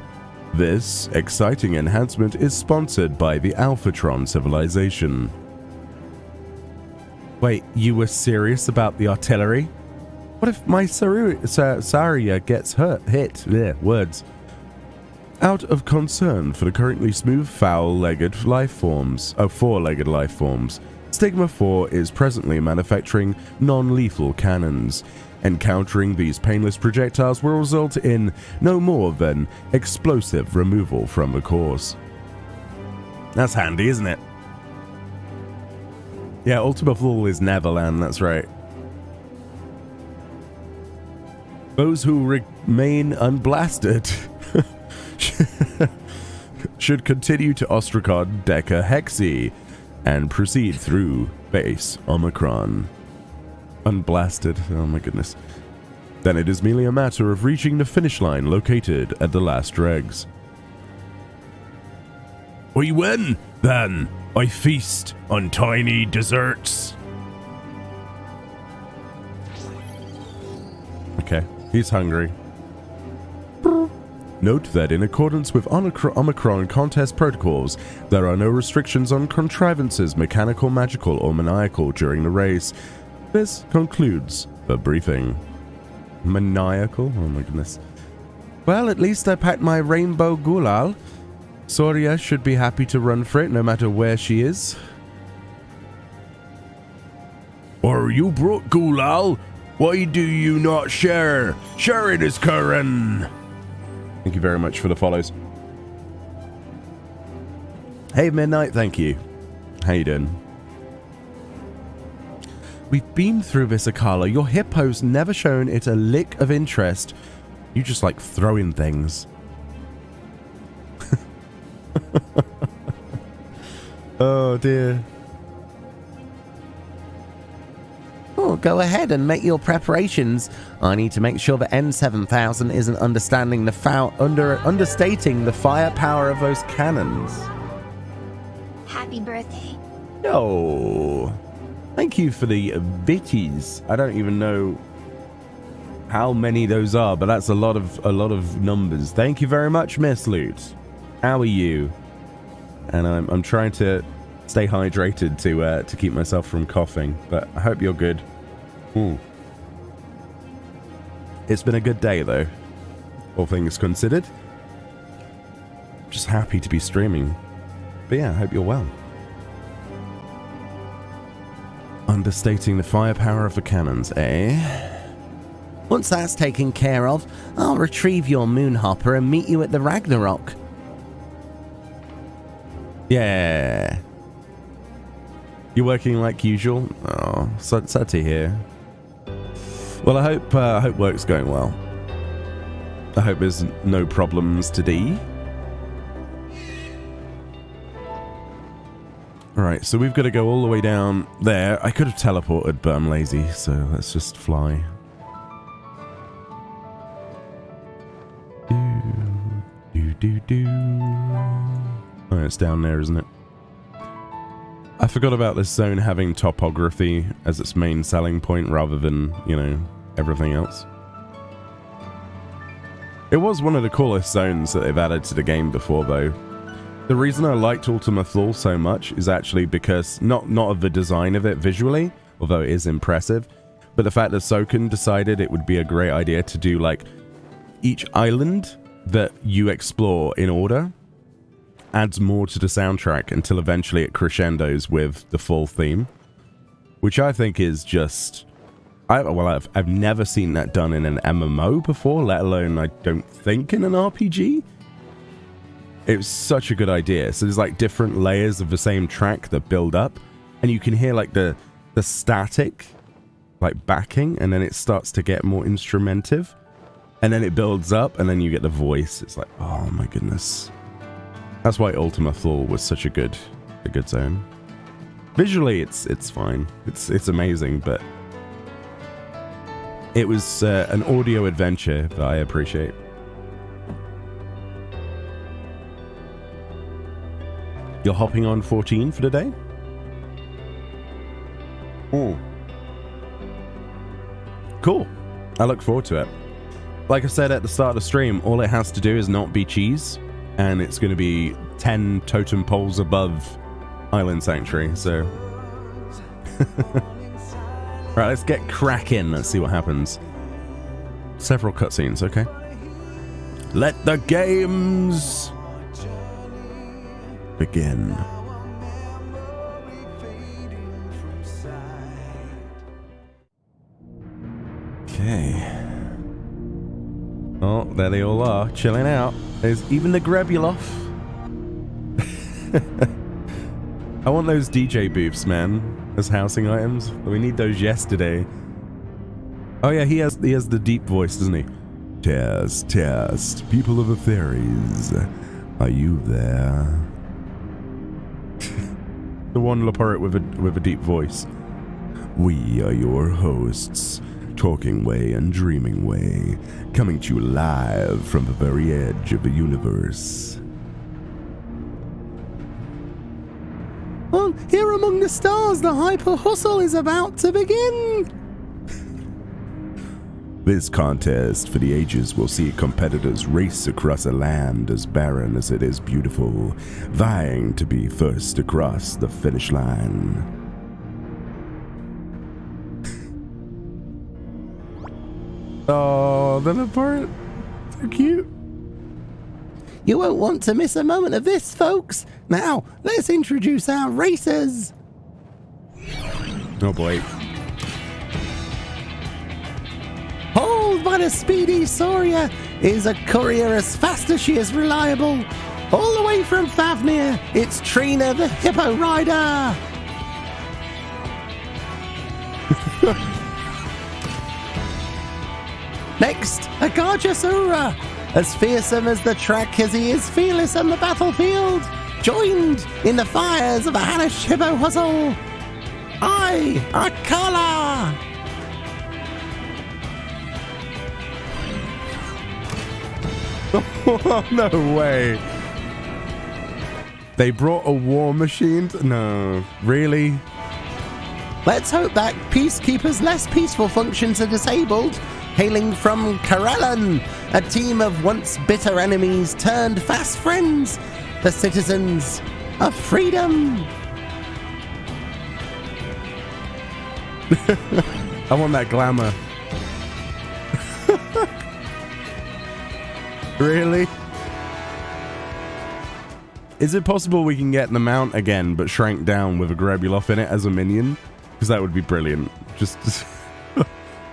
This exciting enhancement is sponsored by the Alphatron civilization. Wait, you were serious about the artillery? What if my Saria gets hit? Words. Out of concern for the currently smooth four-legged life forms, Stigma 4 is presently manufacturing non-lethal cannons. Encountering these painless projectiles will result in no more than explosive removal from the course. That's handy, isn't it? Yeah, Ultima Full is Neverland, that's right. Those who remain unblasted should continue to Ostracon Deca Hexi and proceed through base Omicron. Unblasted, oh my goodness. Then it is merely a matter of reaching the finish line located at the last dregs. We win, then. I feast on tiny desserts. Okay, he's hungry. Note that in accordance with Omicron contest protocols, there are no restrictions on contrivances, mechanical, magical, or maniacal during the race. This concludes the briefing. Maniacal? Oh my goodness. Well, at least I packed my rainbow gulal. Soria should be happy to run for it no matter where she is. Or you brought gulal? Why do you not share? Share it is Karen. Thank you very much for the follows. Hey Midnight, thank you. How you doing? We've been through this, Akala. Your hippo's never shown it a lick of interest. You just like throwing things. Oh dear. Oh, go ahead and make your preparations. I need to make sure that N7000 isn't understating the firepower of those cannons. Happy birthday. No. Thank you for the bitties. I don't even know how many those are, but that's a lot of numbers. Thank you very much, Miss Loot. How are you? And I'm trying to stay hydrated to keep myself from coughing, but I hope you're good. It's been a good day though, all things considered. Just happy to be streaming. But yeah, I hope you're well. Understating the firepower of the cannons, eh? Once that's taken care of, I'll retrieve your moonhopper and meet you at the Ragnarok. Yeah. You working like usual? Oh, sad to hear. Well, I hope work's going well. I hope there's no problems today. Alright, so we've got to go all the way down there. I could have teleported, but I'm lazy, so let's just fly. Oh, it's down there, isn't it? I forgot about this zone having topography as its main selling point rather than, you know, everything else. It was one of the coolest zones that they've added to the game before, though. The reason I liked Ultima Thule so much is actually because, not of the design of it visually, although it is impressive, but the fact that Soken decided it would be a great idea to do, like, each island that you explore in order. adds more to the soundtrack until eventually it crescendos with the full theme, which I think is just... I've never seen that done in an MMO before, let alone, I don't think, in an RPG. It was such a good idea. So there's like different layers of the same track that build up, and you can hear like the static like backing, and then it starts to get more instrumentive, and then it builds up, and then you get the voice. It's like, oh my goodness. That's why Ultima Thule was such a good zone. Visually, it's fine. It's amazing, but it was an audio adventure that I appreciate. You're hopping on 14 for the day? Oh. Cool. I look forward to it. Like I said at the start of the stream, all it has to do is not be cheese, and it's going to be 10 totem poles above Island Sanctuary, so... Right, let's get cracking. Let's see what happens. Several cutscenes, okay. Let the games begin. Okay. Oh, there they all are, chilling out. There's even the Grebulov. I want those DJ booths, man, as housing items. We need those yesterday. Oh yeah, he has the deep voice, doesn't he? Test, people of the fairies. Are you there? The one Laporte with a deep voice. We are your hosts, Talking Way and Dreaming Way, coming to you live from the very edge of the universe. Well, here among the stars, the hyper hustle is about to begin. This contest for the ages will see competitors race across a land as barren as it is beautiful, vying to be first across the finish line. Oh, the part, so cute. You won't want to miss a moment of this, folks. Now, let's introduce our racers. Oh boy. Hauled by the speedy Soria is a courier as fast as she is reliable. All the way from Fafnir, it's Trina the Hippo Rider. Next, Akaja Sura. As fearsome as the track as he is fearless on the battlefield, joined in the fires of a Hanish Hippo Hustle. I, Akala. No way. They brought a war machine? No, really? Let's hope that Peacekeeper's less peaceful functions are disabled. Hailing from Karellan, a team of once bitter enemies turned fast friends, the citizens of freedom. I want that glamour. Really? Is it possible we can get the mount again, but shrank down with a Grebulov in it as a minion? Because that would be brilliant. Just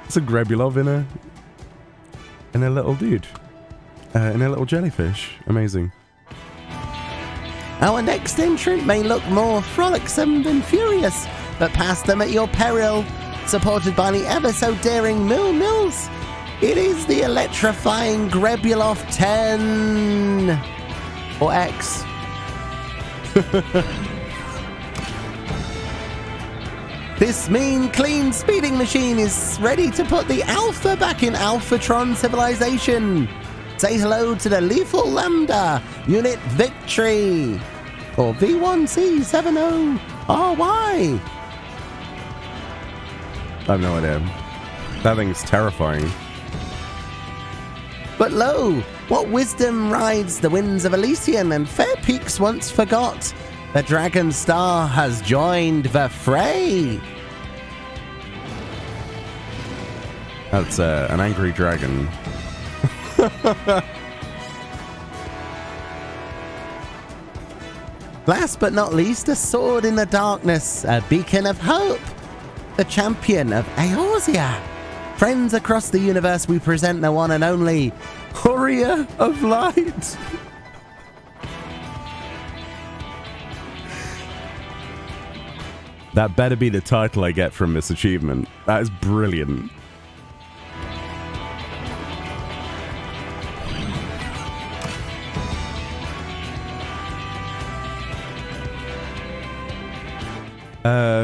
it's a Grebulov in a little dude. In a little jellyfish. Amazing. Our next entrant may look more frolicsome than furious, but pass them at your peril. Supported by the ever so daring Mills. It is the electrifying Grebulov 10. Or X. This mean, clean speeding machine is ready to put the Alpha back in Alphatron civilization. Say hello to the lethal Lambda, Unit Victory, or V1C70RY. I have no idea. That thing's terrifying. But lo, what wisdom rides the winds of Elysian and fair peaks once forgot. The Dragon Star has joined the fray. That's an angry dragon. Last but not least, a sword in the darkness, a beacon of hope, the champion of Eorzea. Friends across the universe, we present the one and only Warrior of Light. That better be the title I get from this achievement. That is brilliant.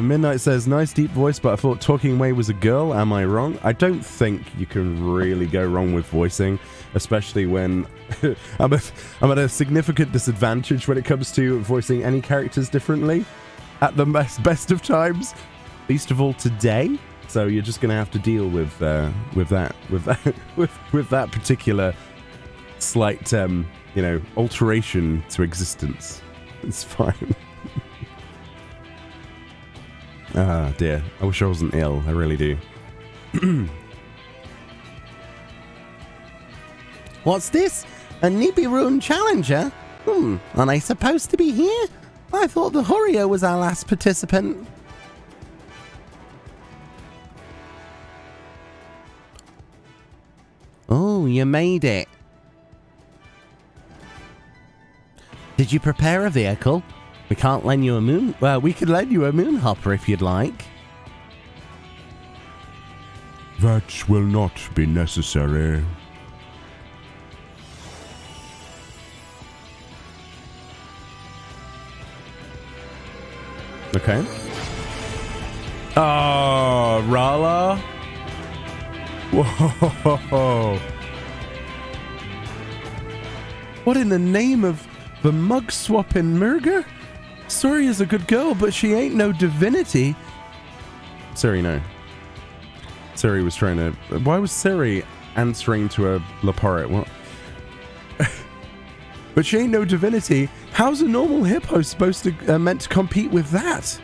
Midnight says, nice deep voice, but I thought talking away was a girl. Am I wrong? I don't think you can really go wrong with voicing, especially when I'm at a significant disadvantage when it comes to voicing any characters differently at the best of times, least of all today. So you're just gonna have to deal with that particular slight alteration to existence. It's fine. Ah, dear. I wish I wasn't ill. I really do. What's this? A Nibiruun challenger? Aren't I supposed to be here? I thought the Horio was our last participant. Oh, you made it. Did you prepare a vehicle? We can't lend you a moon... Well, we could lend you a moon hopper if you'd like. That will not be necessary. Okay. Oh, Rala. Whoa. What in the name of the mug swapping Murger? Suri is a good girl, but she ain't no divinity. Suri, no. Suri was trying to... Why was Suri answering to a Leporate? What? But she ain't no divinity. How's a normal hippo supposed to... meant to compete with that?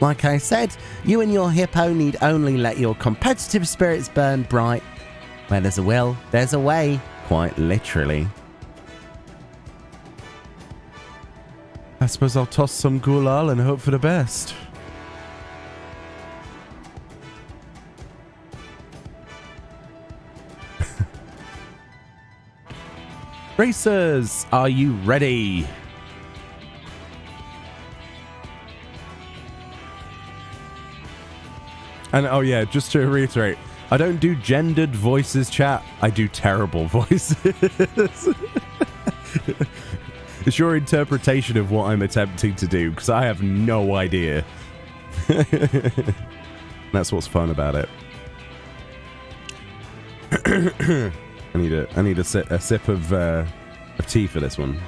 Like I said, you and your hippo need only let your competitive spirits burn bright. Where there's a will, there's a way. Quite literally. I suppose I'll toss some gulal and hope for the best. Racers, are you ready? And oh yeah, just to reiterate, I don't do gendered voices, chat. I do terrible voices. It's your interpretation of what I'm attempting to do, because I have no idea. That's what's fun about it. I need a sip of tea for this one.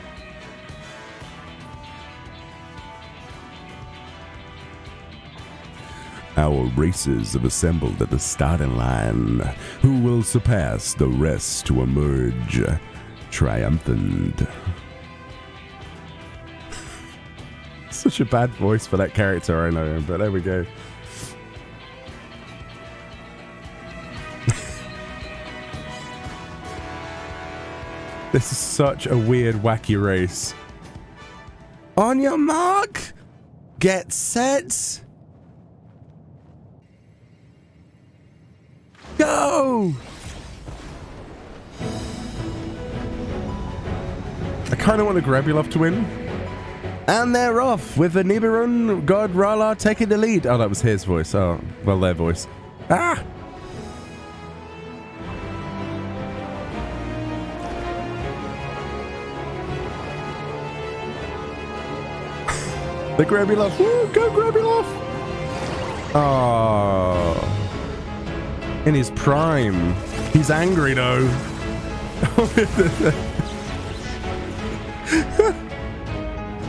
Our racers have assembled at the starting line. Who will surpass the rest to emerge triumphant? Such a bad voice for that character, I know, but there we go. This is such a weird, wacky race. On your mark, get set, go! I kind of want the Grabulov to win. And they're off, with the Nibiruun god Rala taking the lead. Oh, that was his voice. Oh, well, their voice. Ah! The Grabulov. Woo, go Grabulov! Oh. In his prime. He's angry, though.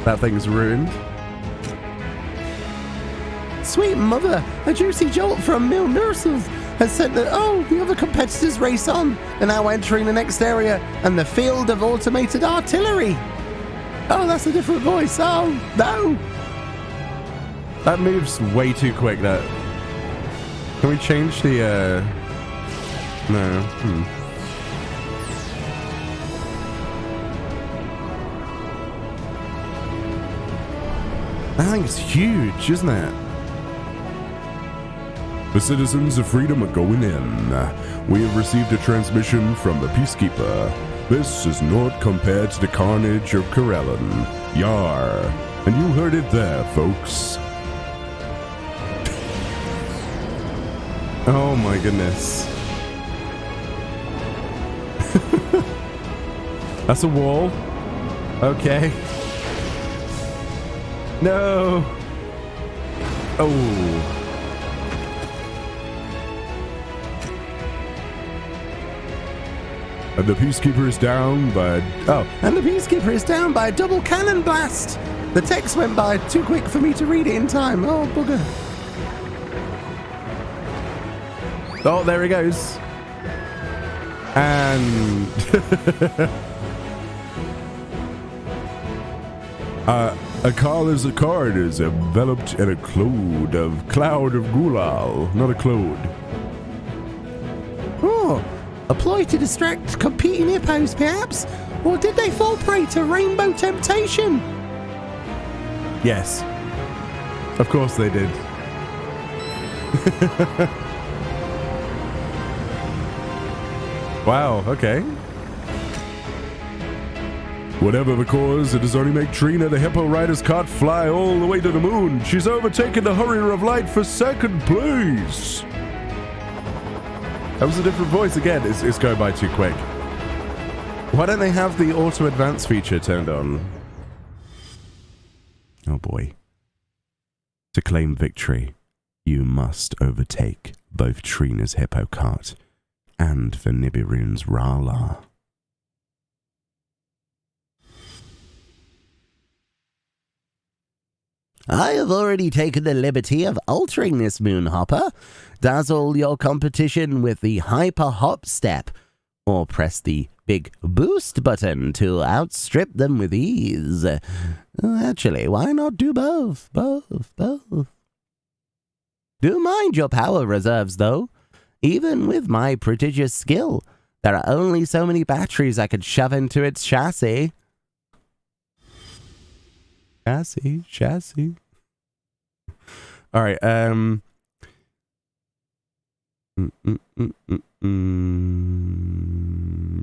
That thing's ruined. Sweet mother, a juicy jolt from Mil Nursov has said that, the other competitors race on. They're now entering the next area and the field of automated artillery. Oh, that's a different voice. Oh, no. That moves way too quick, that. Can we change the, No. That thing's huge, isn't it? The citizens of freedom are going in. We have received a transmission from the Peacekeeper. This is not compared to the carnage of Corellan. Yar. And you heard it there, folks. Oh my goodness. That's a wall. Okay. No. Oh. And the Peacekeeper is down by... Oh, and the Peacekeeper is down by a double cannon blast. The text went by too quick for me to read it in time. Oh, bugger. Oh, there he goes. And... Akala's card is enveloped in a cloud of gulal, not a cloud. Oh, a ploy to distract competing hippos, perhaps? Or did they fall prey to rainbow temptation? yes. Of course they did. Wow, okay. Whatever the cause, it does only make Trina the Hippo Rider's cart fly all the way to the moon. She's overtaken the Hurrier of Light for second place. That was a different voice again. It's going by too quick. Why don't they have the auto advance feature turned on? Oh boy. To claim victory, you must overtake both Trina's Hippo cart and the Nibiru's Rala. I have already taken the liberty of altering this moonhopper. Dazzle your competition with the hyper hop step, or press the big boost button to outstrip them with ease. Actually, why not do both? Both. Do mind your power reserves, though. Even with my prodigious skill, there are only so many batteries I could shove into its chassis. Chassis. All right.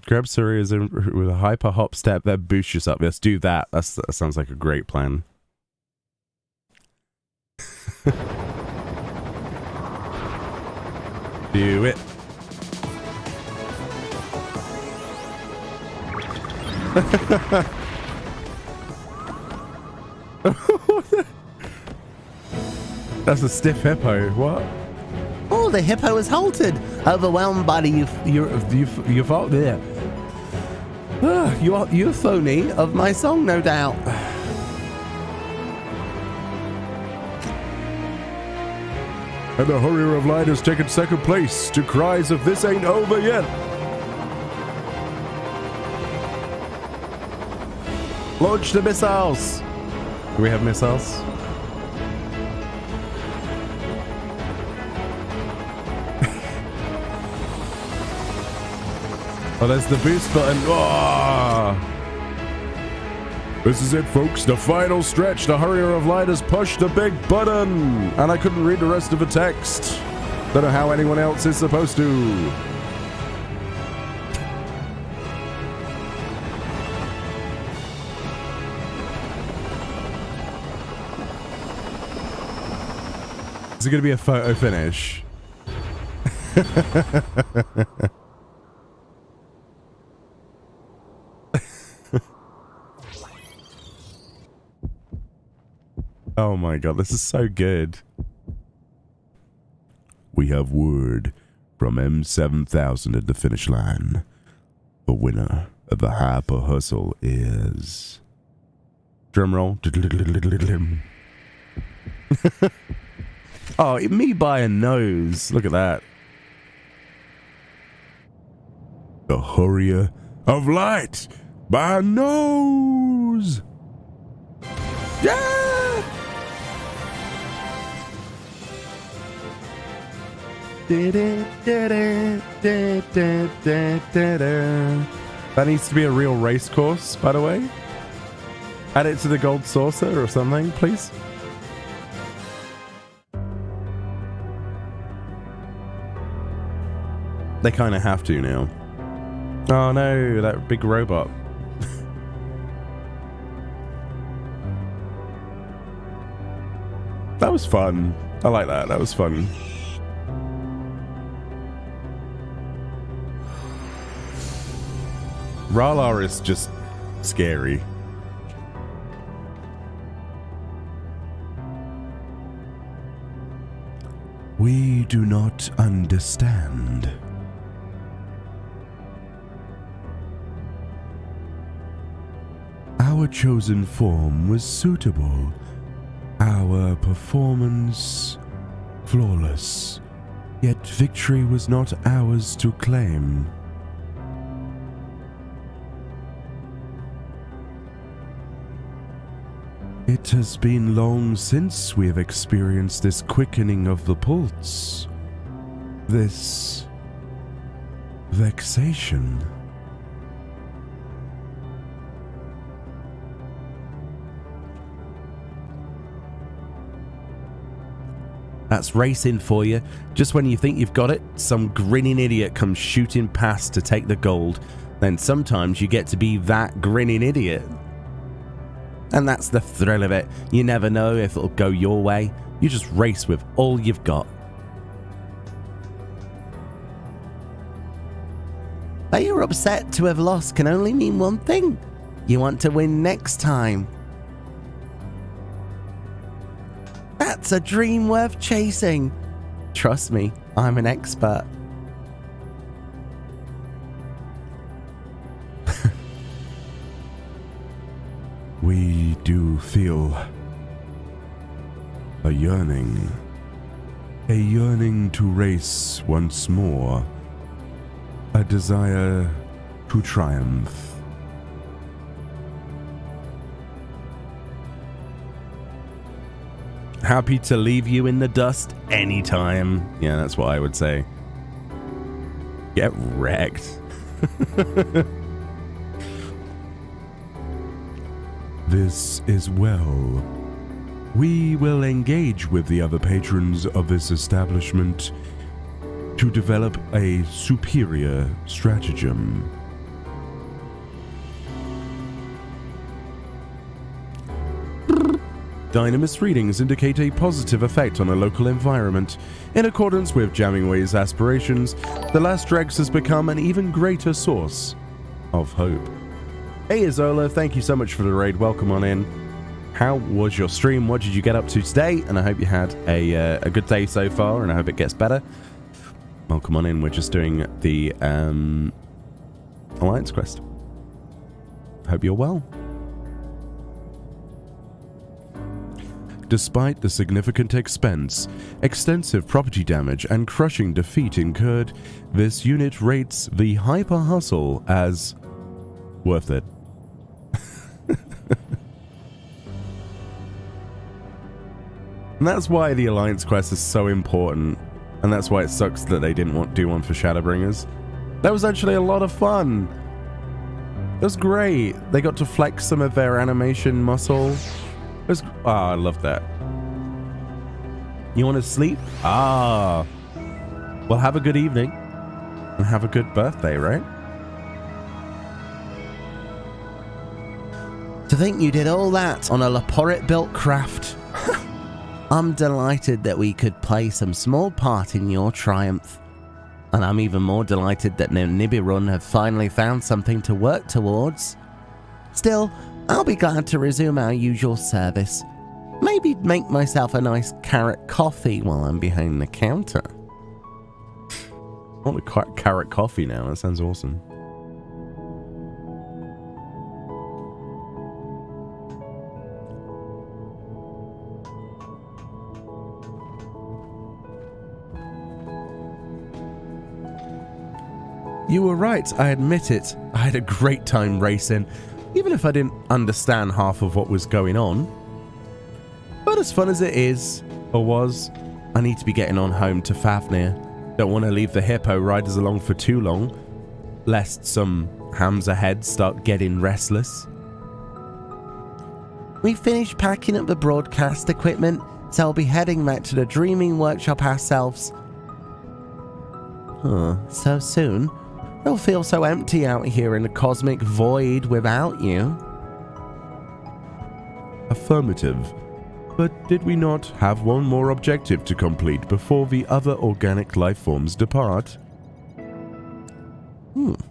Grab Suria's with a hyper hop step that boosts us up. Let's do that. That sounds like a great plan. Do it. That's a stiff hippo. What? Oh, the hippo is halted, overwhelmed by the euphony of my song, no doubt. And the Hurrier of Light has taken second place to cries of "This ain't over yet." Launch the missiles. Do we have missiles? Oh, there's the boost button. Oh! This is it, folks. The final stretch. The Hurrier of Light has pushed the big button. And I couldn't read the rest of the text. Don't know how anyone else is supposed to. Is it going to be a photo finish? Oh my god, this is so good. We have word from M7000 at the finish line. The winner of the Hyper Hustle is... Drumroll. Oh, me by a nose. Look at that. the Hurrier of Light by nose. Yeah! That needs to be a real race course, by the way. Add it to the gold saucer or something, please. They kind of have to now. Oh no, that big robot. That was fun. I like that. That was fun. R'alar is just scary. We do not understand. Our chosen form was suitable. Our performance flawless. Yet victory was not ours to claim. It has been long since we have experienced this quickening of the pulse. This vexation. That's racing for you. Just when you think you've got it, some grinning idiot comes shooting past to take the gold. Then sometimes you get to be that grinning idiot. And that's the thrill of it. You never know if it'll go your way. You just race with all you've got. That you're upset to have lost can only mean one thing. You want to win next time. That's a dream worth chasing. Trust me, I'm an expert. We do feel a yearning to race once more, a desire to triumph. Happy to leave you in the dust anytime. Yeah, that's what I would say. Get wrecked. This is well. We will engage with the other patrons of this establishment to develop a superior stratagem. Dynamis readings indicate a positive effect on a local environment. In accordance with Jammingway's aspirations, the last dregs has become an even greater source of hope. Hey Isola, thank you so much for the raid. Welcome on in. How was your stream? What did you get up to today? And I hope you had a good day so far, and I hope it gets better. Welcome on in. We're just doing the Alliance quest. Hope you're well. Despite the significant expense, extensive property damage, and crushing defeat incurred, this unit rates the Hyper Hustle as worth it. And that's why the Alliance quest is so important. And that's why it sucks that they didn't do one for Shadowbringers. That was actually a lot of fun. It was great. They got to flex some of their animation muscle. I love that. You want to sleep? Well, have a good evening. And have a good birthday, right? To think you did all that on a Laporit-built craft. I'm delighted that we could play some small part in your triumph. And I'm even more delighted that Nibirun have finally found something to work towards. Still, I'll be glad to resume our usual service. Maybe make myself a nice carrot coffee while I'm behind the counter. I want a carrot coffee now. That sounds awesome. You were right, I admit it. I had a great time racing, even if I didn't understand half of what was going on. But as fun as it is, or was, I need to be getting on home to Fafnir. Don't want to leave the hippo riders along for too long, lest some hams ahead start getting restless. We finished packing up the broadcast equipment, so I'll be heading back to the Dreaming Workshop ourselves. So soon? It'll feel so empty out here in the cosmic void without you. Affirmative. But did we not have one more objective to complete before the other organic life forms depart? Objective?